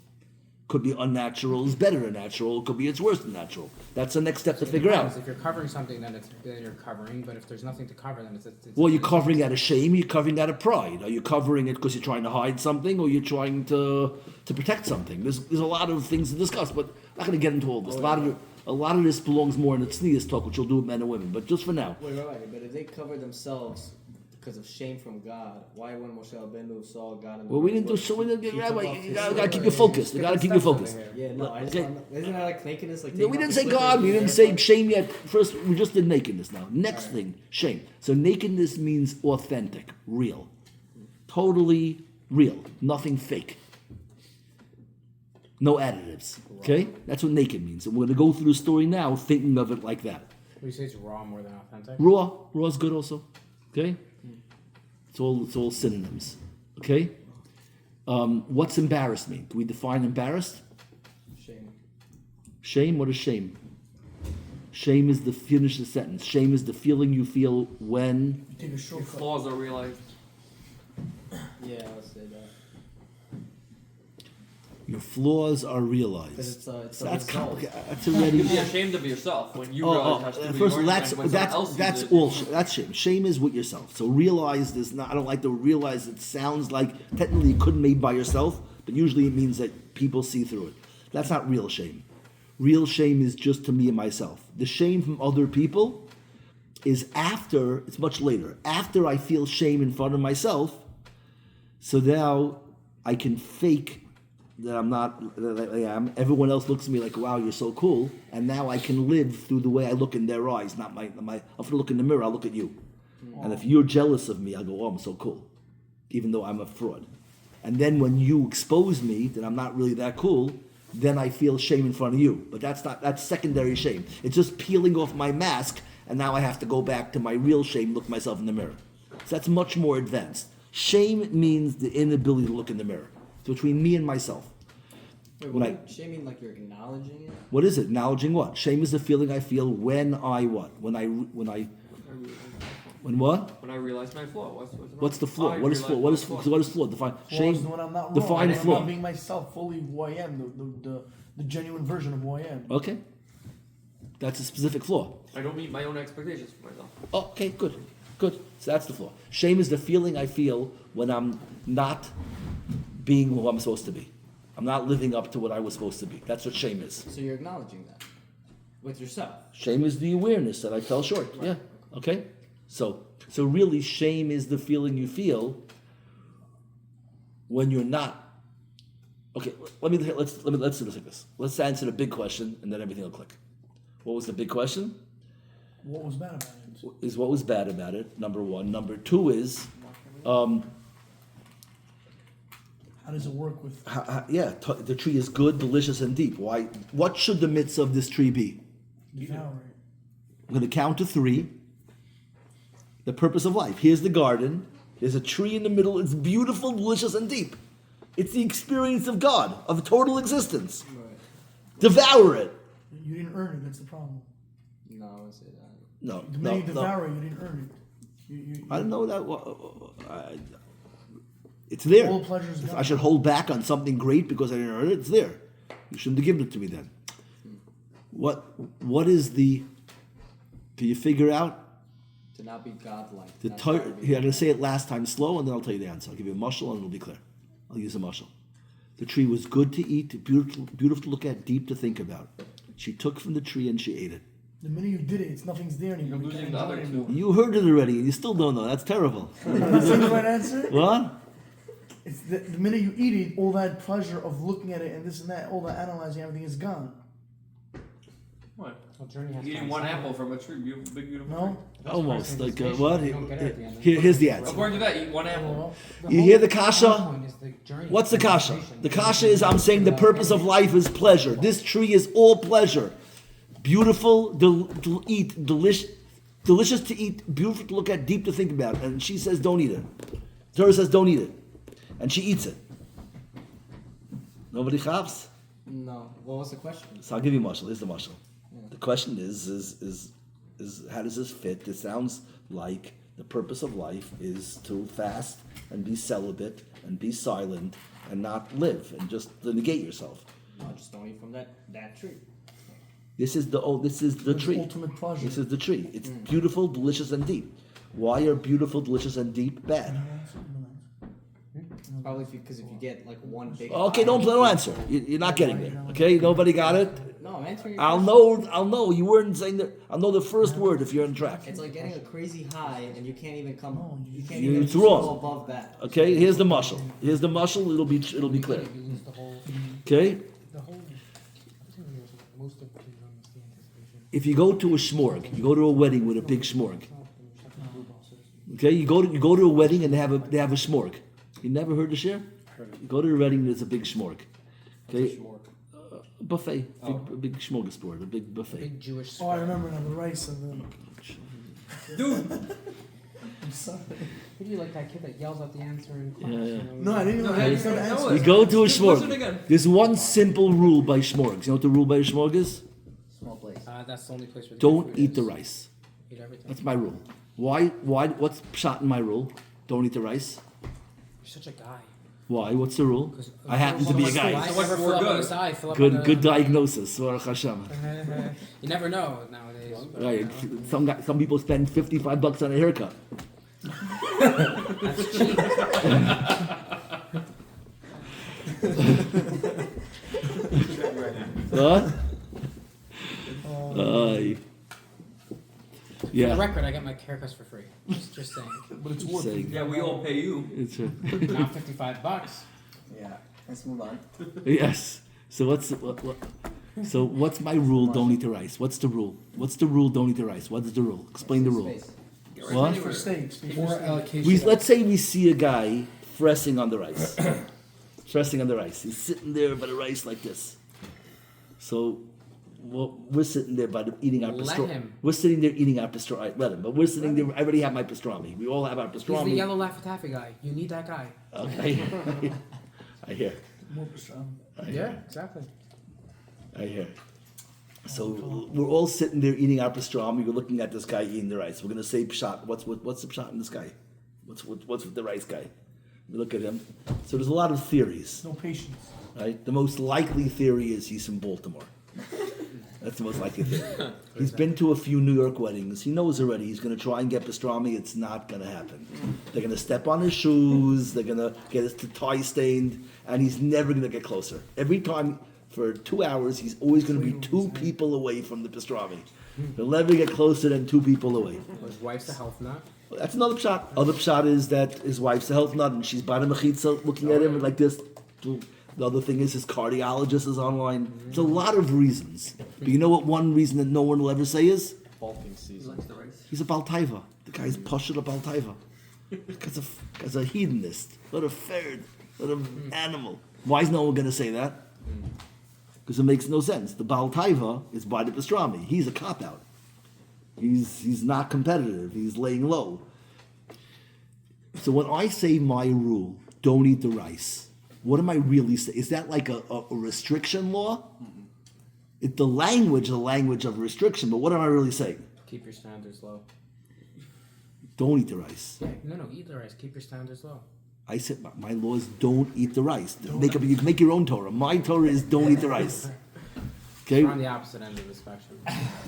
Could be unnatural is better than natural. It could be it's worse than natural. That's the next step to figure out. If you're covering something, then you're covering. But if there's nothing to cover, then it's Well, you're covering out of shame. You're covering out of pride. Are you covering it because you're trying to hide something, or you're trying to protect something? There's a lot of things to discuss, but I'm not going to get into all this. A lot of this belongs more in the tznius talk, which we'll do with men and women. But just for now, Right, but if they cover themselves because of shame from God, why when Moshe Rabbeinu saw God in the well, we burning didn't do bush, so. We didn't get he right. took You off his gotta shirt? keep you focused. You gotta keep you focused. Yeah, no, I just Okay. isn't that like nakedness? Like No, we taking didn't off say the God. slippers We and didn't say barefoot? shame yet. First, we just did nakedness now. Next thing, shame. So nakedness means authentic, real. Totally real. Nothing fake. No additives. Okay? That's what naked means. And we're going to go through the story now thinking of it like that. We say it's raw more than authentic. Raw. Raw is good also. Okay? It's all synonyms. Okay? What's embarrassed mean? Do we define embarrassed? Shame. Shame? What is shame? Shame is finish the sentence. Shame is the feeling you feel when Take a Your shortcut. flaws are realized. Yeah, I would say that. your flaws are Because realized. it's a That's result. complicated. That's already. Be ashamed of yourself when you realize how stupid First, you are. that's and when someone else that's sees it. all. That's shame. Shame is with yourself. So realized is not. I don't like to realize. It sounds like technically you couldn't made by yourself, but usually it means that people see through it. That's not real shame. Real shame is just to me and myself. The shame from other people is after. It's much later. After I feel shame in front of myself, so now I can fake that I'm not, that I am. Everyone else looks at me like, wow, you're so cool. And now I can live through the way I look in their eyes, not my I'm going to look in the mirror, I'll look at you. And if you're jealous of me, I'll go, oh, I'm so cool. Even though I'm a fraud. And then when you expose me that I'm not really that cool, then I feel shame in front of you. But that's secondary shame. It's just peeling off my mask, and now I have to go back to my real shame, look myself in the mirror. So that's much more advanced. Shame means the inability to look in the mirror. It's between me and myself. Wait, When what shaming, like you're acknowledging it? What is it? Acknowledging what? Shame is the feeling I feel when I what? When I when what? When I realize my flaw. What's the flaw? I What is realize flaw? my What is flaw. so what is flaw? Define Flaws shame. is when I'm not wrong. Define when flaw. I'm not being myself, fully who I am, the genuine version of who I am. Okay. That's a specific flaw. I don't meet my own expectations for myself. Okay, good. Good. So that's the flaw. Shame is the feeling I feel when I'm not being who I'm supposed to be. I'm not living up to what I was supposed to be. That's what shame is. So you're acknowledging that with yourself. Shame is the awareness that I fell short. Yeah. Okay. So really, shame is the feeling you feel when you're not. Okay. Let's do this like this. Let's answer the big question, and then everything will click. What was the big question? What was bad about it? Is what was bad about it? Number one. Number two is, How does it work with? the tree is good, delicious, and deep. Why? What should the mitzvah of this tree be? Devouring. I'm going to count to 3. The purpose of life. Here's the garden. There's a tree in the middle. It's beautiful, delicious, and deep. It's the experience of God, of total existence. Devour it. You didn't earn it. That's the problem. No, I would say that. No, The no, minute you no. devour it, you didn't earn it. I don't know that. It's there. All pleasure is If I gone. should hold back on something great because I didn't earn it, it's there. You shouldn't have given it to me then. What is the? Do you figure out? To not be godlike. The not try to be- I'm going to say it last time slow, and then I'll tell you the answer. I'll give you a mushal, and it'll be clear. I'll use a mushal. The tree was good to eat, beautiful to look at, deep to think about. She took from the tree and she ate it. The minute you did it, nothing's there anymore. You're You can't losing the enjoy other it two. anymore. You heard it already, and you still don't know. That's terrible. Is that the right answer? What? It's the minute you eat it, all that pleasure of looking at it and this and that, all that analyzing, everything is gone. What? Well, journey has Eating to one end. apple from a tree, big beautiful No? tree. Almost. Like, Destination. what? You don't get it at the end. Here's the answer. According to that, eat one apple. Well, The You whole- hear the whole kasha? point is the journey. What's the kasha? Destination. The kasha is I'm saying the purpose of life is pleasure. This tree is all pleasure. Beautiful to eat, delicious to eat, beautiful to look at, deep to think about. And she says, don't eat it. Torah says, don't eat it. And she eats it. Nobody chaps? No. What was the question? So I'll give you mushal. Here's the mushal. The question is how does this fit? It sounds like the purpose of life is to fast and be celibate and be silent and not live and just negate yourself. No, just don't eat from that tree. This is the It's tree. ultimate pleasure. This is the tree. It's beautiful, delicious, and deep. Why are beautiful, delicious, and deep bad? Probably because if you get like one big. Okay, bite- don't answer. You're not getting there. Okay, nobody got it. No, I'm answering. Your I'll question. know. You weren't saying that. I'll know the first word if you're on track. It's like getting a crazy high and you can't even come. No, You can't you- even it's wrong. go above that. Okay, here's the mushal. Here's the mushal. It'll be clear. You lose the whole. Okay, The whole. I think it was most of the anticipation. if you go to a shmorg, you go to a wedding with a big shmorg. Okay, you go to a wedding and they have a shmorg. You never heard the share? You go to a wedding, there's a big shmorg. Okay, buffet, big smorgasbord, a big buffet. Big Jewish. Oh, I remember now, the rice and the. Dude, I'm sorry. Who do you like that kid that yells out the answer in class? Yeah, yeah. You know, No, I didn't know how you you said the know answer. You go to a Just listen again. shmorg. There's one simple rule by shmorgs. You know what the rule by a shmorg is? Small place. That's the only place where the Don't food eat is. the rice. Eat everything. That's my rule. Why? What's shot in my rule? Don't eat the rice. You're such a guy. Why? What's the rule? 'Cause I happen to be a guy. Why So what's ever for fill up on good? the side? Fill up on the- Good diagnosis. Baruch Hashem. You never know nowadays. but, Right. you know. Some people spend $55 on a haircut. That's cheap. What? For the Yeah. record, I get my haircuts for free. Just saying. But it's worth Say- it. yeah, we all pay you. It's Not $55. Yeah. Let's move on. yes. So So what's my rule? Don't eat the rice. What's the rule? What's the rule? Don't eat the rice. What's the rule? Explain the rule. Space. What? For steaks. Before More steaks. allocation. Let's say we see a guy pressing on the rice. Pressing on the rice. He's sitting there by the rice like this. So we're sitting there eating our Let pastrami. him. We're sitting there eating our pastrami. Let him. But we're sitting there. I already have my pastrami. We all have our He's the pastrami. yellow Laffy Taffy guy. You need that guy. Okay. I hear. More pastrami. Yeah, exactly. I hear. So we're all sitting there eating our pastrami. We're looking at this guy eating the rice. We're gonna say pshat. What's the pshat in this guy? What's with the rice guy? We look at him. So there's a lot of theories, No patience. right? The most likely theory is he's from Baltimore. That's the most likely theory. He's been to a few New York weddings. He knows already he's gonna try and get pastrami. It's not gonna happen. They're gonna step on his shoes. They're gonna get his tie stained, and he's never gonna get closer. Every time. For 2 hours, he's always going to be 2 people away from the pastrami. He'll never get closer than 2 people away. His wife's a health nut. Well, that's another pshat. Other pshat is that his wife's a health nut and she's by the mechitza looking at him like this. The other thing is his cardiologist is online. There's a lot of reasons. But you know what one reason that no one will ever say is? Bulking season. Likes the rice. He's a baltaiva. The guy's pushing a baltaiva. Guy's a hedonist. What a third. What an animal. Why is no one going to say that? Because it makes no sense. The Baal Taiva is by the pastrami. He's a cop-out. He's not competitive. He's laying low. So when I say my rule, don't eat the rice, what am I really saying? Is that like a restriction law? The language of restriction, but what am I really saying? Keep your standards low. Don't eat the rice. Yeah, no, eat the rice. Keep your standards low. I said my law is don't eat the rice. You can make your own Torah. My Torah is don't eat the rice. Okay? We're on the opposite end of the spectrum.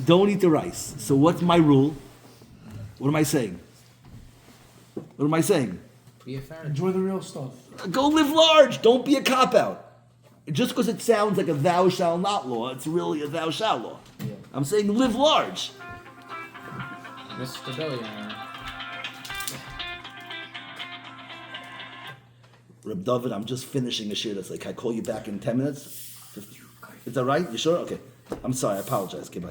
Don't eat the rice. So what's my rule? What am I saying? What am I saying? Be a fair. Enjoy the real stuff. Go live large. Don't be a cop-out. Just because it sounds like a thou shall not law, it's really a thou shall law. Yeah. I'm saying live large. Mr. Billionaire. Reb David, I'm just finishing a shir that's like, can I call you back in 10 minutes? Is that right? You sure? Okay. I'm sorry. I apologize. Okay, bye.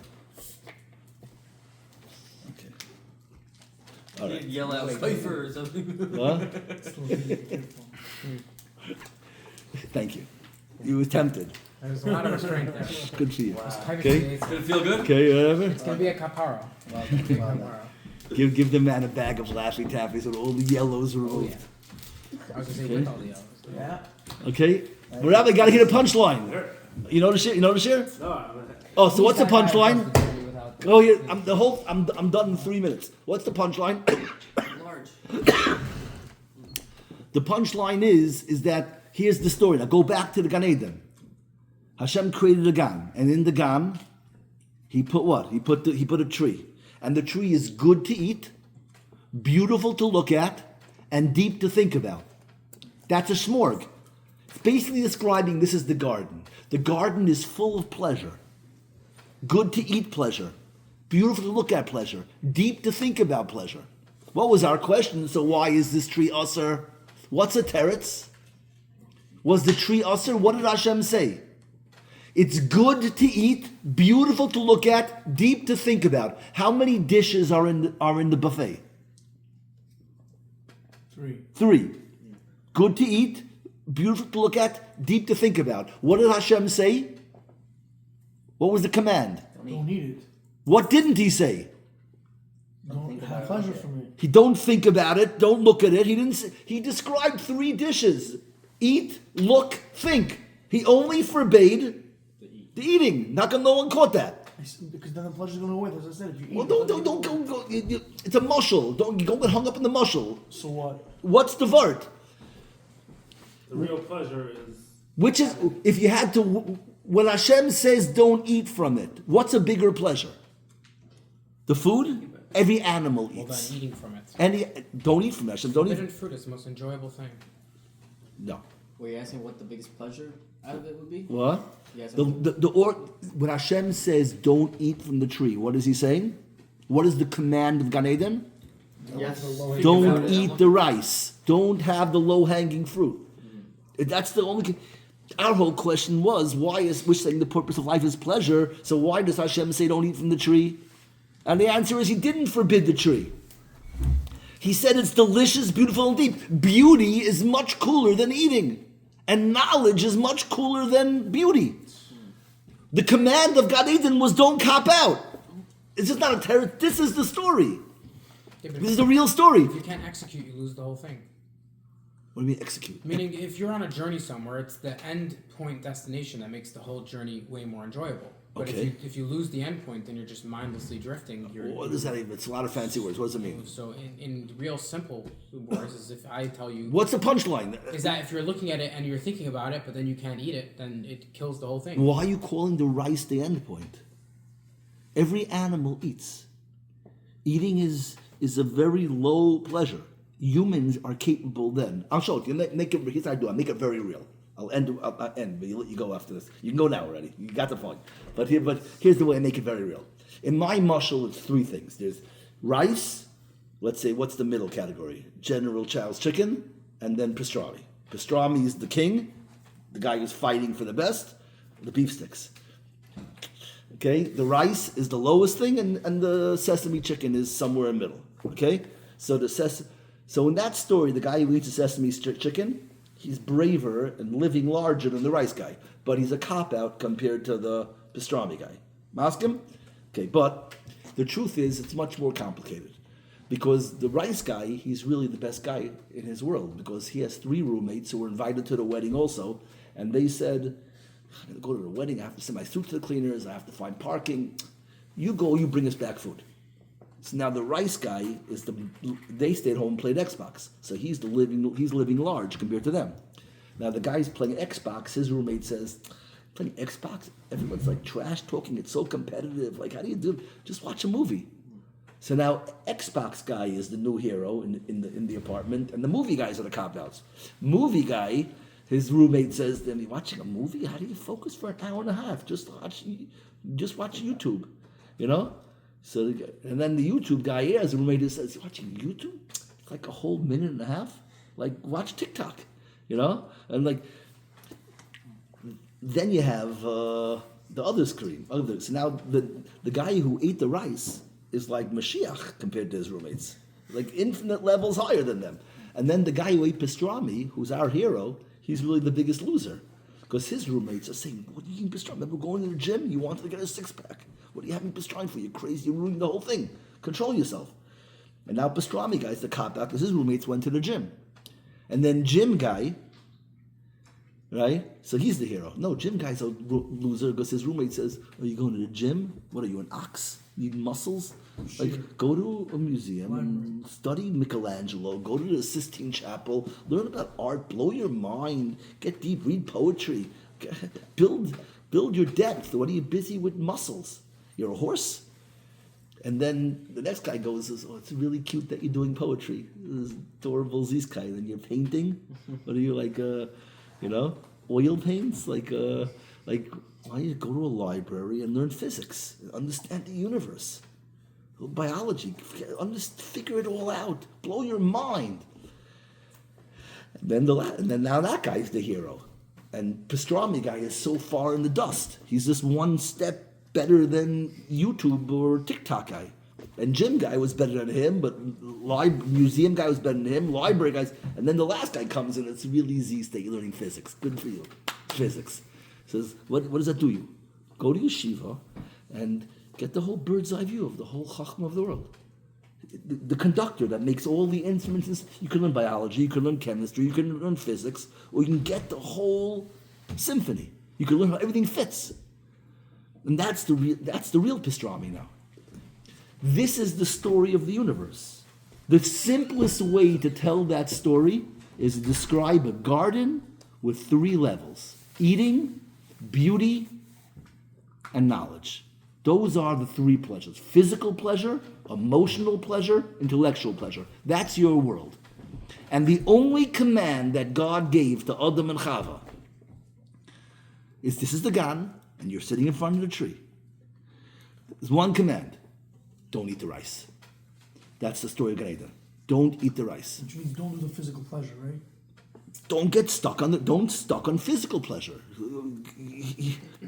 Okay. All right. Yell out cipher or something. What? Still be careful. Thank you. You were tempted. There's a lot of restraint there. Good for you. Technically, Okay. it's, Did it feel good? Okay, whatever. it's gonna be a kapara. Well, it's gonna be a kapara. Give the man a bag of Laffy Taffies with all the yellows removed. I was gonna say with all the yellows. Yeah. Okay? But Rabbi, gotta hit a punchline. You know the shir? You know the shir? Oh, so what's the punchline? Oh, yeah, I'm done in 3 minutes. What's the punchline? Large. The punchline is that here's the story. Now go back to the Gan Eden. Hashem created a Gan, and in the Gan, he put what? He put a tree, and the tree is good to eat, beautiful to look at, and deep to think about. That's a smorg. It's basically describing this is the garden. The garden is full of pleasure. Good to eat pleasure. Beautiful to look at pleasure. Deep to think about pleasure. What was our question? So why is this tree usher? What's a teretz? Was the tree usher? What did Hashem say? It's good to eat, beautiful to look at, deep to think about. How many dishes are in the buffet? 3. 3. Good to eat, beautiful to look at, deep to think about. What did Hashem say? What was the command? Don't eat it. What didn't he say? Don't think have about pleasure it. from it. He don't think about it, don't look at it. He didn't say, he described 3 dishes. Eat, look, think. He only forbade the eating. Not gonna no one caught that. Because then the pleasure's going to go away. As I said, if you eat Well, it, don't go. It's a mushel. Don't get hung up in the mushel. So what? What's the vart? The real pleasure is Which is, if you had to, when Hashem says don't eat from it, what's a bigger pleasure? The food? Every animal Well done, eats. eating from it. Don't eat from it, Hashem. Don't Forbidden eat. fruit is the most enjoyable thing. No. Were you asking what the biggest pleasure out of it would be? What? You guys When Hashem says don't eat from the tree, what is he saying? What is the command of Gan Eden? Yes. Don't eat the rice. Don't have the low-hanging fruit. That's the only. Our whole question was, why is we're saying the purpose of life is pleasure? So why does Hashem say don't eat from the tree? And the answer is he didn't forbid the tree. He said it's delicious, beautiful, and deep. Beauty is much cooler than eating, and knowledge is much cooler than beauty. The command of Gan Eden was don't cop out. It's just not a terror. This is the story. Yeah, but This is the real story. if you can't execute, you lose the whole thing. What do you mean execute? Meaning, if you're on a journey somewhere, it's the end point destination that makes the whole journey way more enjoyable. But Okay. if you lose the end point, then you're just mindlessly drifting. What does that even? It's a lot of fancy words. What does it mean? So in real simple words, is if I tell you, What's the punchline? is that if you're looking at it and you're thinking about it, but then you can't eat it, then it kills the whole thing. Why are you calling the rice the end point? Every animal eats. Eating is a very low pleasure. Humans are capable then. I'll show it to you. Make it, here's what I do. I make it very real. I'll end, but you let you go after this. You can go now already. You got the point. But here's the way I make it very real. In my mushal, it's three things. There's rice. Let's say, what's the middle category? General Chow's chicken, and then pastrami. Pastrami is the king, the guy who's fighting for the best. The beef sticks. Okay, the rice is the lowest thing, and the sesame chicken is somewhere in the middle. Okay, so in that story, the guy who eats the sesame chicken, he's braver and living larger than the rice guy, but he's a cop-out compared to the pastrami guy. Maskim? Okay, but the truth is it's much more complicated. Because the rice guy, he's really the best guy in his world, because he has 3 roommates who were invited to the wedding also, and they said, I'm going to go to the wedding, I have to send my suit to the cleaners, I have to find parking. You go, you bring us back food. So now the rice guy they stayed home and played Xbox. So he's living large compared to them. Now the guy's playing Xbox, his roommate says, playing Xbox? Everyone's like trash talking, it's so competitive. Like, how do you do it? Just watch a movie. So now Xbox guy is the new hero in the apartment, and the movie guys are the cop-outs. Movie guy, his roommate says to him, "You're watching a movie? How do you focus for an hour and a half? Just watch YouTube, you know." So, and then the YouTube guy, his roommate says, "You're watching YouTube? It's like a whole minute and a half. Like, watch TikTok, you know." And like, then you have the other screen. So now the guy who ate the rice is like Mashiach compared to his roommates, like infinite levels higher than them. And then the guy who ate pastrami, who's our hero, he's really the biggest loser, because his roommates are saying, "What are you eating pastrami? Remember going to the gym? You wanted to get a 6-pack. What are you having pastrami for? You're crazy. You're ruining the whole thing. Control yourself." And now pastrami guy's the cop out because his roommates went to the gym. And then gym guy, right? So he's the hero. No, gym guy's a loser because his roommate says, "Are you going to the gym? What are you, an ox? You need muscles? Like, go to a museum and study Michelangelo. Go to the Sistine Chapel. Learn about art. Blow your mind. Get deep. Read poetry. Build your depth. What are you busy with muscles? You're a horse?" And then the next guy says, "Oh, it's really cute that you're doing poetry. This is adorable Zizkai. Then you're painting. What are you, like, oil paints? Like, why don't you go to a library and learn physics, understand the universe, biology, figure it all out, blow your mind." And then now that guy's the hero, and pastrami guy is so far in the dust. He's just one step better than YouTube or TikTok guy. And gym guy was better than him, but museum guy was better than him, library guys. And then the last guy comes in, it's really easy that you're learning physics. Good for you. Physics. Says, what does that do you? Go to yeshiva and get the whole bird's eye view of the whole chachma of the world. The conductor that makes all the instruments, you can learn biology, you can learn chemistry, you can learn physics, or you can get the whole symphony. You can learn how everything fits. And that's the real pastrami now. This is the story of the universe. The simplest way to tell that story is to describe a garden with 3 levels: eating, beauty, and knowledge. Those are the 3 pleasures: physical pleasure, emotional pleasure, intellectual pleasure. That's your world. And the only command that God gave to Adam and Chava is, this is the Gan, and you're sitting in front of the tree. There's one command: don't eat the rice. That's the story of Gan Eden. Don't eat the rice. Which means don't do the physical pleasure, right? Don't get stuck on physical pleasure.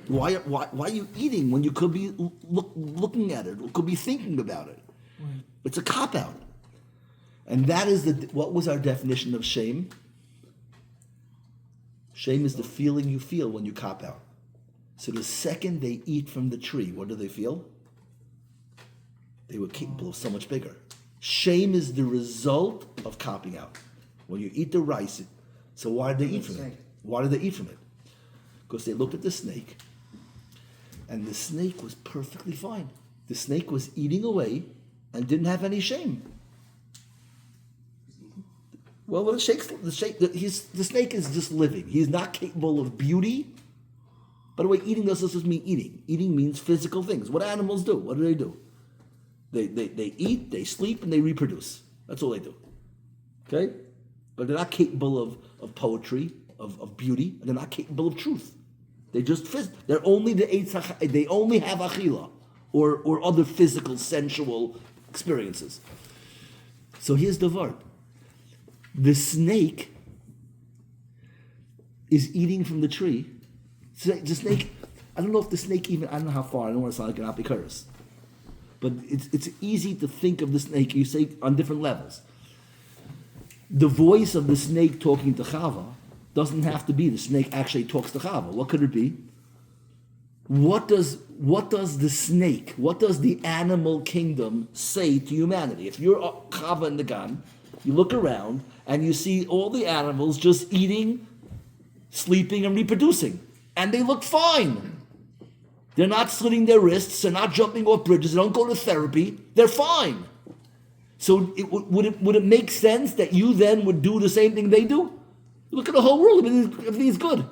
Why are you eating when you could be looking at it, or could be thinking about it? Right. It's a cop-out. And that is what was our definition of shame? Shame is the feeling you feel when you cop out. So the second they eat from the tree, what do they feel? They were capable of so much bigger. Shame is the result of copping out. When you eat the rice, so why did they eat from it? Snake. Why did they eat from it? Because they looked at the snake, and the snake was perfectly fine. The snake was eating away and didn't have any shame. Well, the snake is just living. He's not capable of beauty. By the way, eating doesn't just mean eating. Eating means physical things. What animals do? What do? They eat, they sleep, and they reproduce. That's all they do. Okay? But they're not capable of poetry, of beauty, and they're not capable of truth. They just they're only they only have achila or other physical, sensual experiences. So here's the word. The snake is eating from the tree. The snake, I don't know if the snake even, I don't know how far, I don't want to sound like an apicurus. But it's easy to think of the snake, you say, on different levels. The voice of the snake talking to Chava doesn't have to be the snake actually talks to Chava. What could it be? What does the snake, what does the animal kingdom say to humanity? If you're Chava in the Gan, you look around and you see all the animals just eating, sleeping, and reproducing. And they look fine. They're not slitting their wrists, they're not jumping off bridges, they don't go to therapy, they're fine. So would it make sense that you then would do the same thing they do? Look at the whole world, everything's good.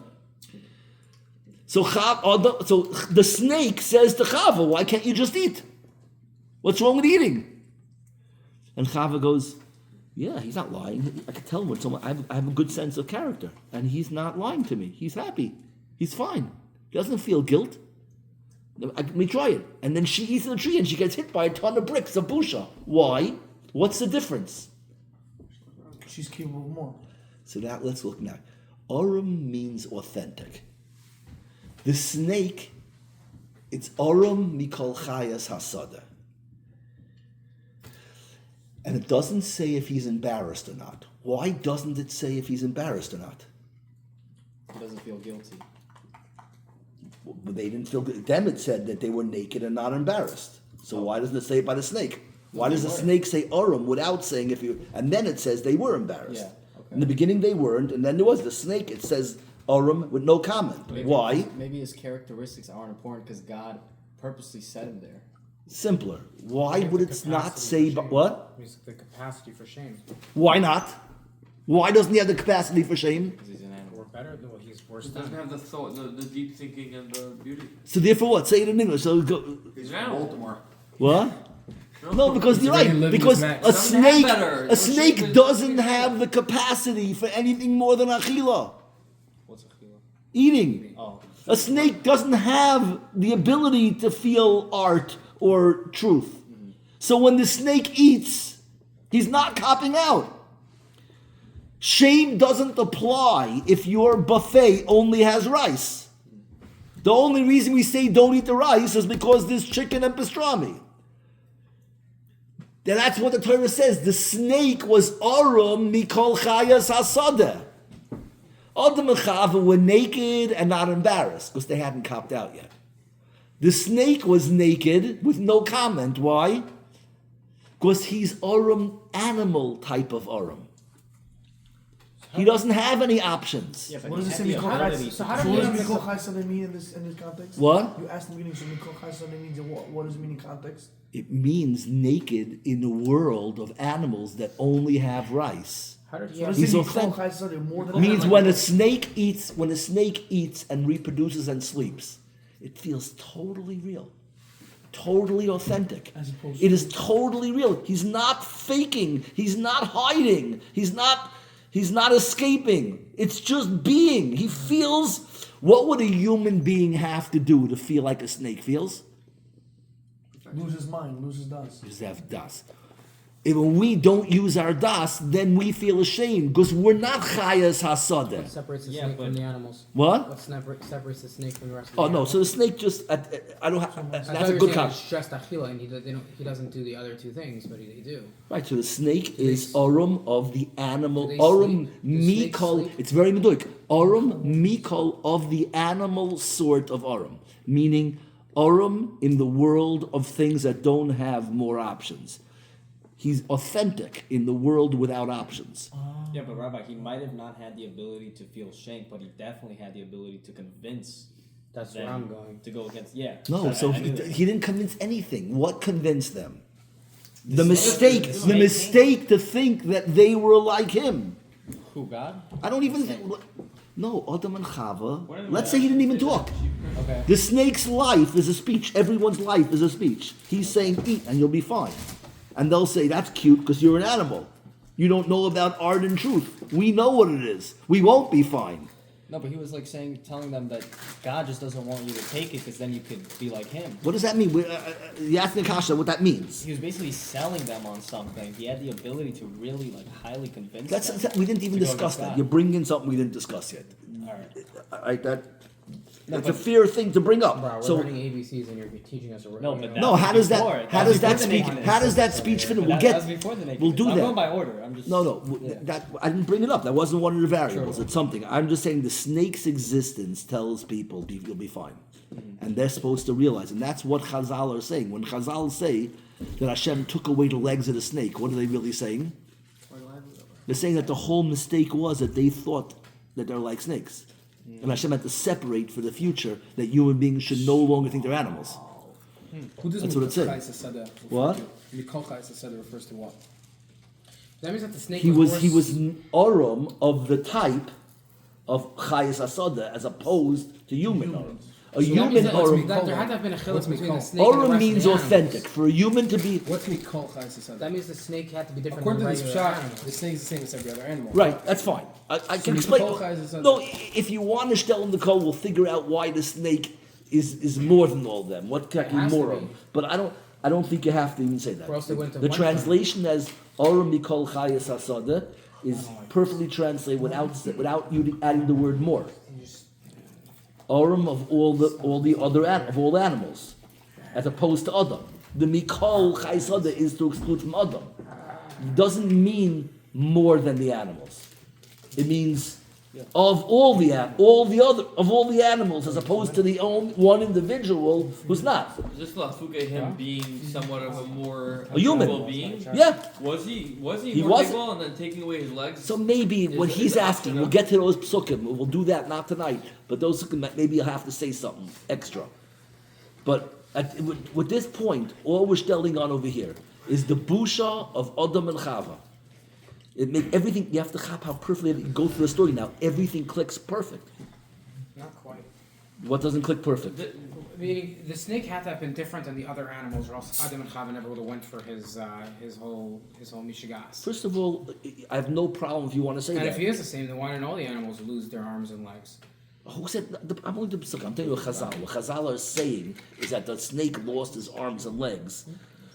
So the snake says to Chava, why can't you just eat? What's wrong with eating? And Chava goes, yeah, he's not lying. I can tell when someone, I have a good sense of character. And he's not lying to me. He's happy. He's fine. He doesn't feel guilt. Let me try it. And then she eats in the tree and she gets hit by a ton of bricks, a busha. Why? What's the difference? She's capable of more. So now let's look now. Orum means authentic. The snake, it's Orum mikol chayas hasada. And it doesn't say if he's embarrassed or not. Why doesn't it say if he's embarrassed or not? He doesn't feel guilty. Well, they didn't feel good. Them it said that they were naked and not embarrassed. So why doesn't it say it by the snake? Why does the snake say Urim without saying if you? And then it says they were embarrassed. Yeah, okay. In the beginning they weren't, and then there was the snake. It says Urim with no comment. Why? Maybe his characteristics aren't important because God purposely set him there. Simpler. Why would it not Capacity say for shame. what? It's the capacity for shame. Why not? Why doesn't he have the capacity for shame? Because he's an animal. Or better, well, he's worse It doesn't than. have the thought, the deep thinking and the beauty. So therefore, what? Say it in English. So go. He's Yeah. from Baltimore. What? No, because you're ready to right. live in Because this match. a Doesn't have snake, better. a No snake shame. doesn't have the capacity for anything more than achila, What's achila? eating. Oh. A snake doesn't have the ability to feel art or truth. So when the snake eats, he's not copping out. Shame doesn't apply if your buffet only has rice. The only reason we say don't eat the rice is because there's chicken and pastrami. Then that's what the Torah says. The snake was Arum Mikol Chayas Hasadeh. Adam and Chava were naked and not embarrassed because they hadn't copped out yet. The snake was naked with no comment. Why? Because he's Arum, animal type of Arum. He doesn't have any options. Yeah, but What does it say? he had the Mikol ability Chayes? to So how do what we does know Mikol Chayes mean in this context? What? You asked in the beginning. So Mikol Chayes means what does it mean in context? It means naked in a world of animals that only have rice. How did he So have does He's it mean authentic. Mikol Chayes more than It means when a snake eats and reproduces and sleeps, it feels totally real. Totally authentic. As opposed It to- is totally real. He's not faking. He's not hiding. He's not escaping. It's just being. He feels. What would a human being have to do to feel like a snake feels? lose his mind, lose his das. Just have das. If we don't use our das, then we feel ashamed because we're not chayas What hasadeh. separates the Yeah, snake but- from the animals? What? What separates the snake from the rest of the Oh no! animals? So the snake just I don't have. I That's thought a you were good saying comment. it's just achila, and he doesn't do the other two things, but they do. Right, so the snake Do they is s- Orum of the animal. do they Orum sleep? Do snakes Mikol. sleep? It's very meduik. Orum Mikol of the animal sort of Orum. Meaning Orum in the world of things that don't have more options. He's authentic in the world without options. Yeah, but Rabbi, he might have not had the ability to feel shame, but he definitely had the ability to convince That's them where I'm going. to go against. Yeah. No, so I knew that. he didn't convince anything. What convinced them? The snake- mistake, the mistake to think that they were like him. Who, God? I don't even think. No, Adam and Chava. What are they Let's say he didn't even talk. Okay. The snake's life is a speech. Everyone's life is a speech. He's saying, eat and you'll be fine. And they'll say, that's cute because you're an animal. You don't know about art and truth. We know what it is. We won't be fine. No, but he was like telling them that God just doesn't want you to take it because then you could be like him. What does that mean? You ask Nikasha what that means. He was basically selling them on something. He had the ability to really like highly convince them. We didn't even to go discuss against that. God. You're bringing something we didn't discuss yet. All right. All right, that's a but- fair thing to bring up. Bro, we're so learning ABCs and you're teaching us. No, but no, how does before that? it. How That was does that before the speech? nakedness. How does that speech fit? But We'll that get. was before the nakedness. We'll do I'm that. going by order. I'm just No, Yeah. that I didn't bring it up. That wasn't one of the variables. Sure. It's something. I'm just saying the snake's existence tells people you'll be fine, and they're supposed to realize, and that's what Chazal are saying. When Chazal say that Hashem took away the legs of the snake, what are they really saying? They're saying that the whole mistake was that they thought that they're like snakes, and Hashem had to separate for the future that human beings should no longer think they're animals. Who does That's what it said. Mikol Chayes Asada refer What? to? Mikol Chayes Asada refers to what? that means that the snake He was worse- Arum of the type of Chayes Asada as opposed to human Arum. A So that human means that, Arum. that there had to have been a chiluk What's between the Mikol? snake and the Arum rest means of the authentic. animals. For a human to be What's Mikol Chayes Asada? That means the snake had to be different According to than this regular shot, animals. the snake is the same as every other animal. right, that's fine. I can So explain. Mikol Chayes Asada. No, if you want to tell in the code, we'll figure out why the snake is more than all of them. What can has to more be. of? But I don't think you have to even say that. Or else they went to The one translation as Arum Mikol Chayes Asada is perfectly translated without you adding the word more. Arum of all animals, as opposed to Adam. The Mikol Chaysada is to exclude from Adam. It doesn't mean more than the animals. It means of all the animals, as opposed to the only one individual who's not. Is this Lafuka him being somewhat of a more A human. capable being? Yeah. Was he He more wasn't. capable and then taking away his legs? So maybe what Is- he's is the asking, option we'll of- get to those psukim. We'll do that not tonight, but those psukim, maybe you'll have to say something extra. But with this point, all we're stelling on over here is the busha of Adam and Chava. It make everything. You have to chap how perfectly you go through the story now. Everything clicks perfect. Not quite. What doesn't click perfect? Meaning, the snake had to have been different than the other animals, or else Adam and Chava never would have went for his whole mishigas. First of all, I have no problem if you want to say And that. if he is the same, then why don't all the animals lose their arms and legs? Who said? I'm only I'm telling you what Chazal. What Chazal are saying is that the snake lost his arms and legs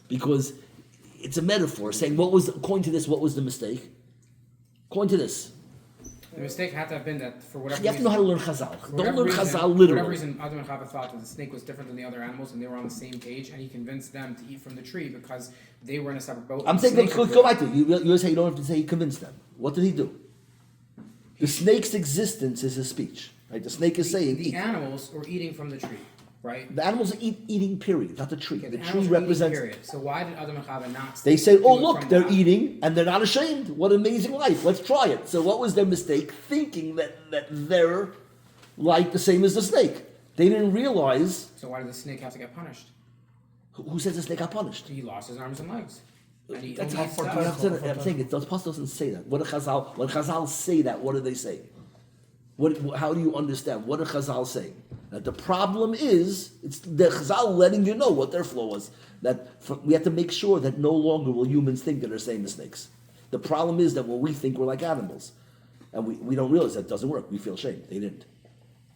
because it's a metaphor saying according to this, what was the mistake? According to this, The mistake had to have been that for whatever you have to reason, know how to learn Chazal. for Don't whatever learn reason- Chazal For whatever literally. reason, Adam and Chava thought that the snake was different than the other animals, and they were on the same page, and he convinced them to eat from the tree because they were in a separate boat. I'm and the saying, snake go was back to it. You say you don't have to say he convinced them. What did he do? The snake's existence is his speech. Right? The snake is saying, the eat. animals were eating from the tree, right? The animals are eating, period, not the tree. Okay, the animals tree were eating, represents. period. So why did Adam and Chava not? They say, do oh, it look, from they're that? eating and they're not ashamed. What an amazing life. Let's try it. So, what was their mistake? Thinking that they're like the same as the snake. They didn't realize. So why did the snake have to get punished? Who says the snake got punished? He lost his arms and legs. And he That's only how stuff. I'm saying it. The Apostle doesn't say that. When Chazal say that, what do they say? How do you understand? What are Chazal saying? That the problem is, it's the Chazal letting you know what their flaw was. We have to make sure that no longer will humans think that they're same as snakes. The problem is that when we think we're like animals, and we don't realize that doesn't work. We feel shame. They didn't.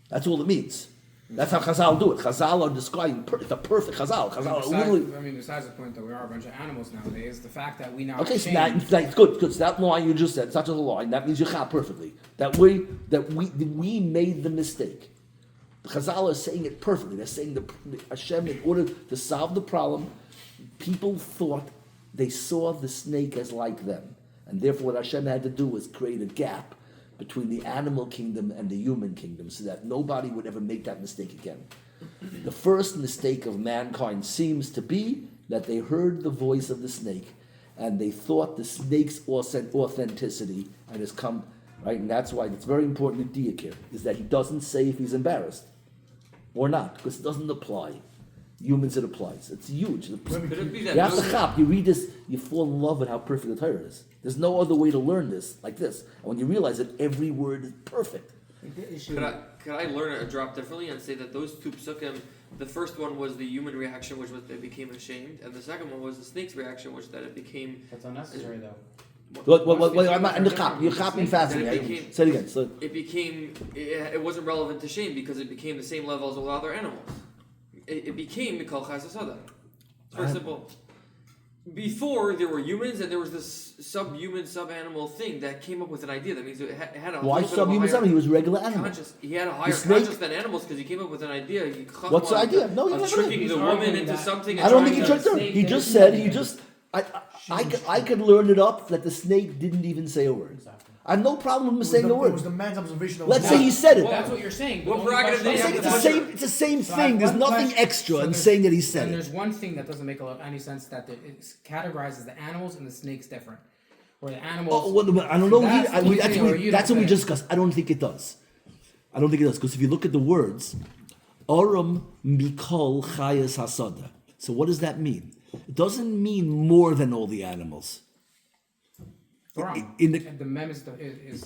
That's all it means. That's how Chazal do it. Chazal are describing the perfect Chazal. Chazal are literally. Besides the point that we are a bunch of animals nowadays, the fact that we now Okay, so ashamed- that's good. So that line you just said, it's not just a line. That means you chap perfectly. That we made the mistake. The Chazal are saying it perfectly. They're saying the Hashem, in order to solve the problem, people thought they saw the snake as like them, and therefore what Hashem had to do was create a gap between the animal kingdom and the human kingdom, so that nobody would ever make that mistake again. The first mistake of mankind seems to be that they heard the voice of the snake, and they thought the snake's authenticity and has come, right? And that's why it's very important to Diak here, is that he doesn't say if he's embarrassed or not, because it doesn't apply. Humans, it applies. It's huge. Could it be that You have to those- chop. You read this, you fall in love with how perfect the Torah is. There's no other way to learn this like this. And when you realize that every word is perfect. The issue. Could I learn it a drop differently and say that those two psukim, the first one was the human reaction, which was they became ashamed, and the second one was the snake's reaction, which that it became. That's unnecessary though. I'm not in the chop. You're chopping fast. Then it Say became- it again. So, It wasn't relevant to shame because it became the same level as all other animals. It became Mikol Chas Asada. It's very simple. Before there were humans and there was this subhuman, sub-animal thing that came up with an idea. That means it had a why little bit of a subhuman? higher He was a regular animal. He had a higher snake- conscious than animals because he came up with an idea. What's the idea? No, he of never tricking did. the He's woman arguing into that- something. I and don't trying think he to- tricked her. snake He didn't just said, say he just, I could learn it up that the snake didn't even say a word. I have no problem with him saying a It was word. the man's observation. That Let's was say he said it. Well, That's what you're saying. what but the only prerogative question do you I'm have is- saying to it's the same So I have thing. There's one nothing question. extra So in there's- saying that he said And it. there's one thing that doesn't make any sense that it categorizes the animals and the snakes different. Where the animals. Oh, well, I don't know. That's what you say, or you That's don't what we say. discussed. I don't think it does. I don't think it does because if you look at the words, Oram Mikol Chayas Hasada. So what does that mean? It doesn't mean more than all the animals. From. In the- And the mem is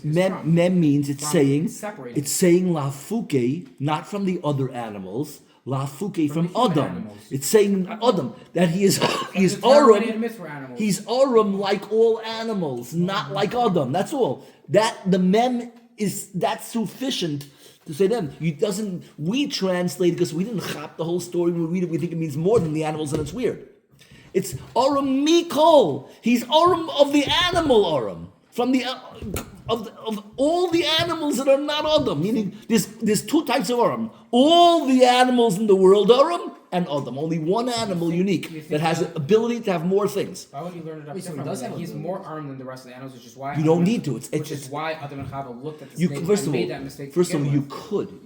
Mem, from. mem means it's From, saying separated. it's saying lafuke, not from the other animals, lafuke from the human Adam. animals. It's saying Adam that he is he's It's not really a Aram. myth for animals. He's Aram like all animals, not like Adam. That's all. That the mem is that's sufficient to say them. You doesn't we translate it because we didn't chop the whole story. When we read it, we think it means more than the animals, and it's weird. It's Aram Mikol. He's Aram of the animal Aram. From the of all the animals that are not Adam. Meaning there's two types of Aram. All the animals in the world Aram and Adam. Only one animal you unique think that has the ability to have more things. Why would you learn it up Wait, so he differently? does have He's abilities. more armed than the rest of the animals, which is why You don't need to. It's which is why Adam and Chava looked at the you snake first and of made all, that mistake. to first of all, begin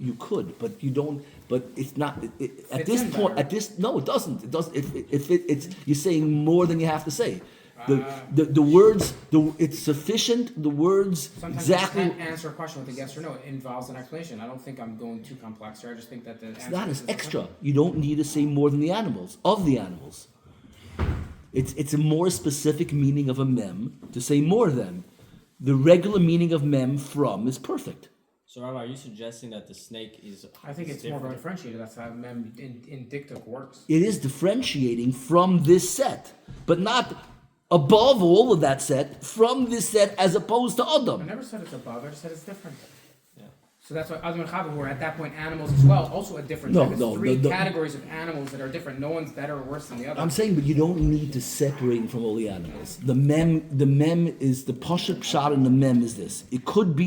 you with. could, but you don't. But it's not at Fits this in point. better. At this, no, it doesn't. It doesn't. It's you're saying more than you have to say. The words, it's sufficient. The words Sometimes exactly. you can't answer a question with a yes or no. It involves an explanation. I don't think I'm going too complex here. I just think that the It's not as extra. You don't need to say more than the animals of the animals. It's a more specific meaning of a mem to say more than. The regular meaning of mem from is perfect. So, Rabbi, are you suggesting that the snake is? I think it's more of a different? differentiator. That's how mem in dictic works. It is differentiating from this set, but not above all of that set, from this set as opposed to I Adam. never said it's above. I just said it's different. Yeah. So that's why Adam and Chava were at that point animals as well, also a different No, type. It's no, three the- categories of animals that are different. No one's better or worse than the other. I'm saying, but you don't need to separate it from all the animals. The mem is the pashat pshat in the mem is this. It could be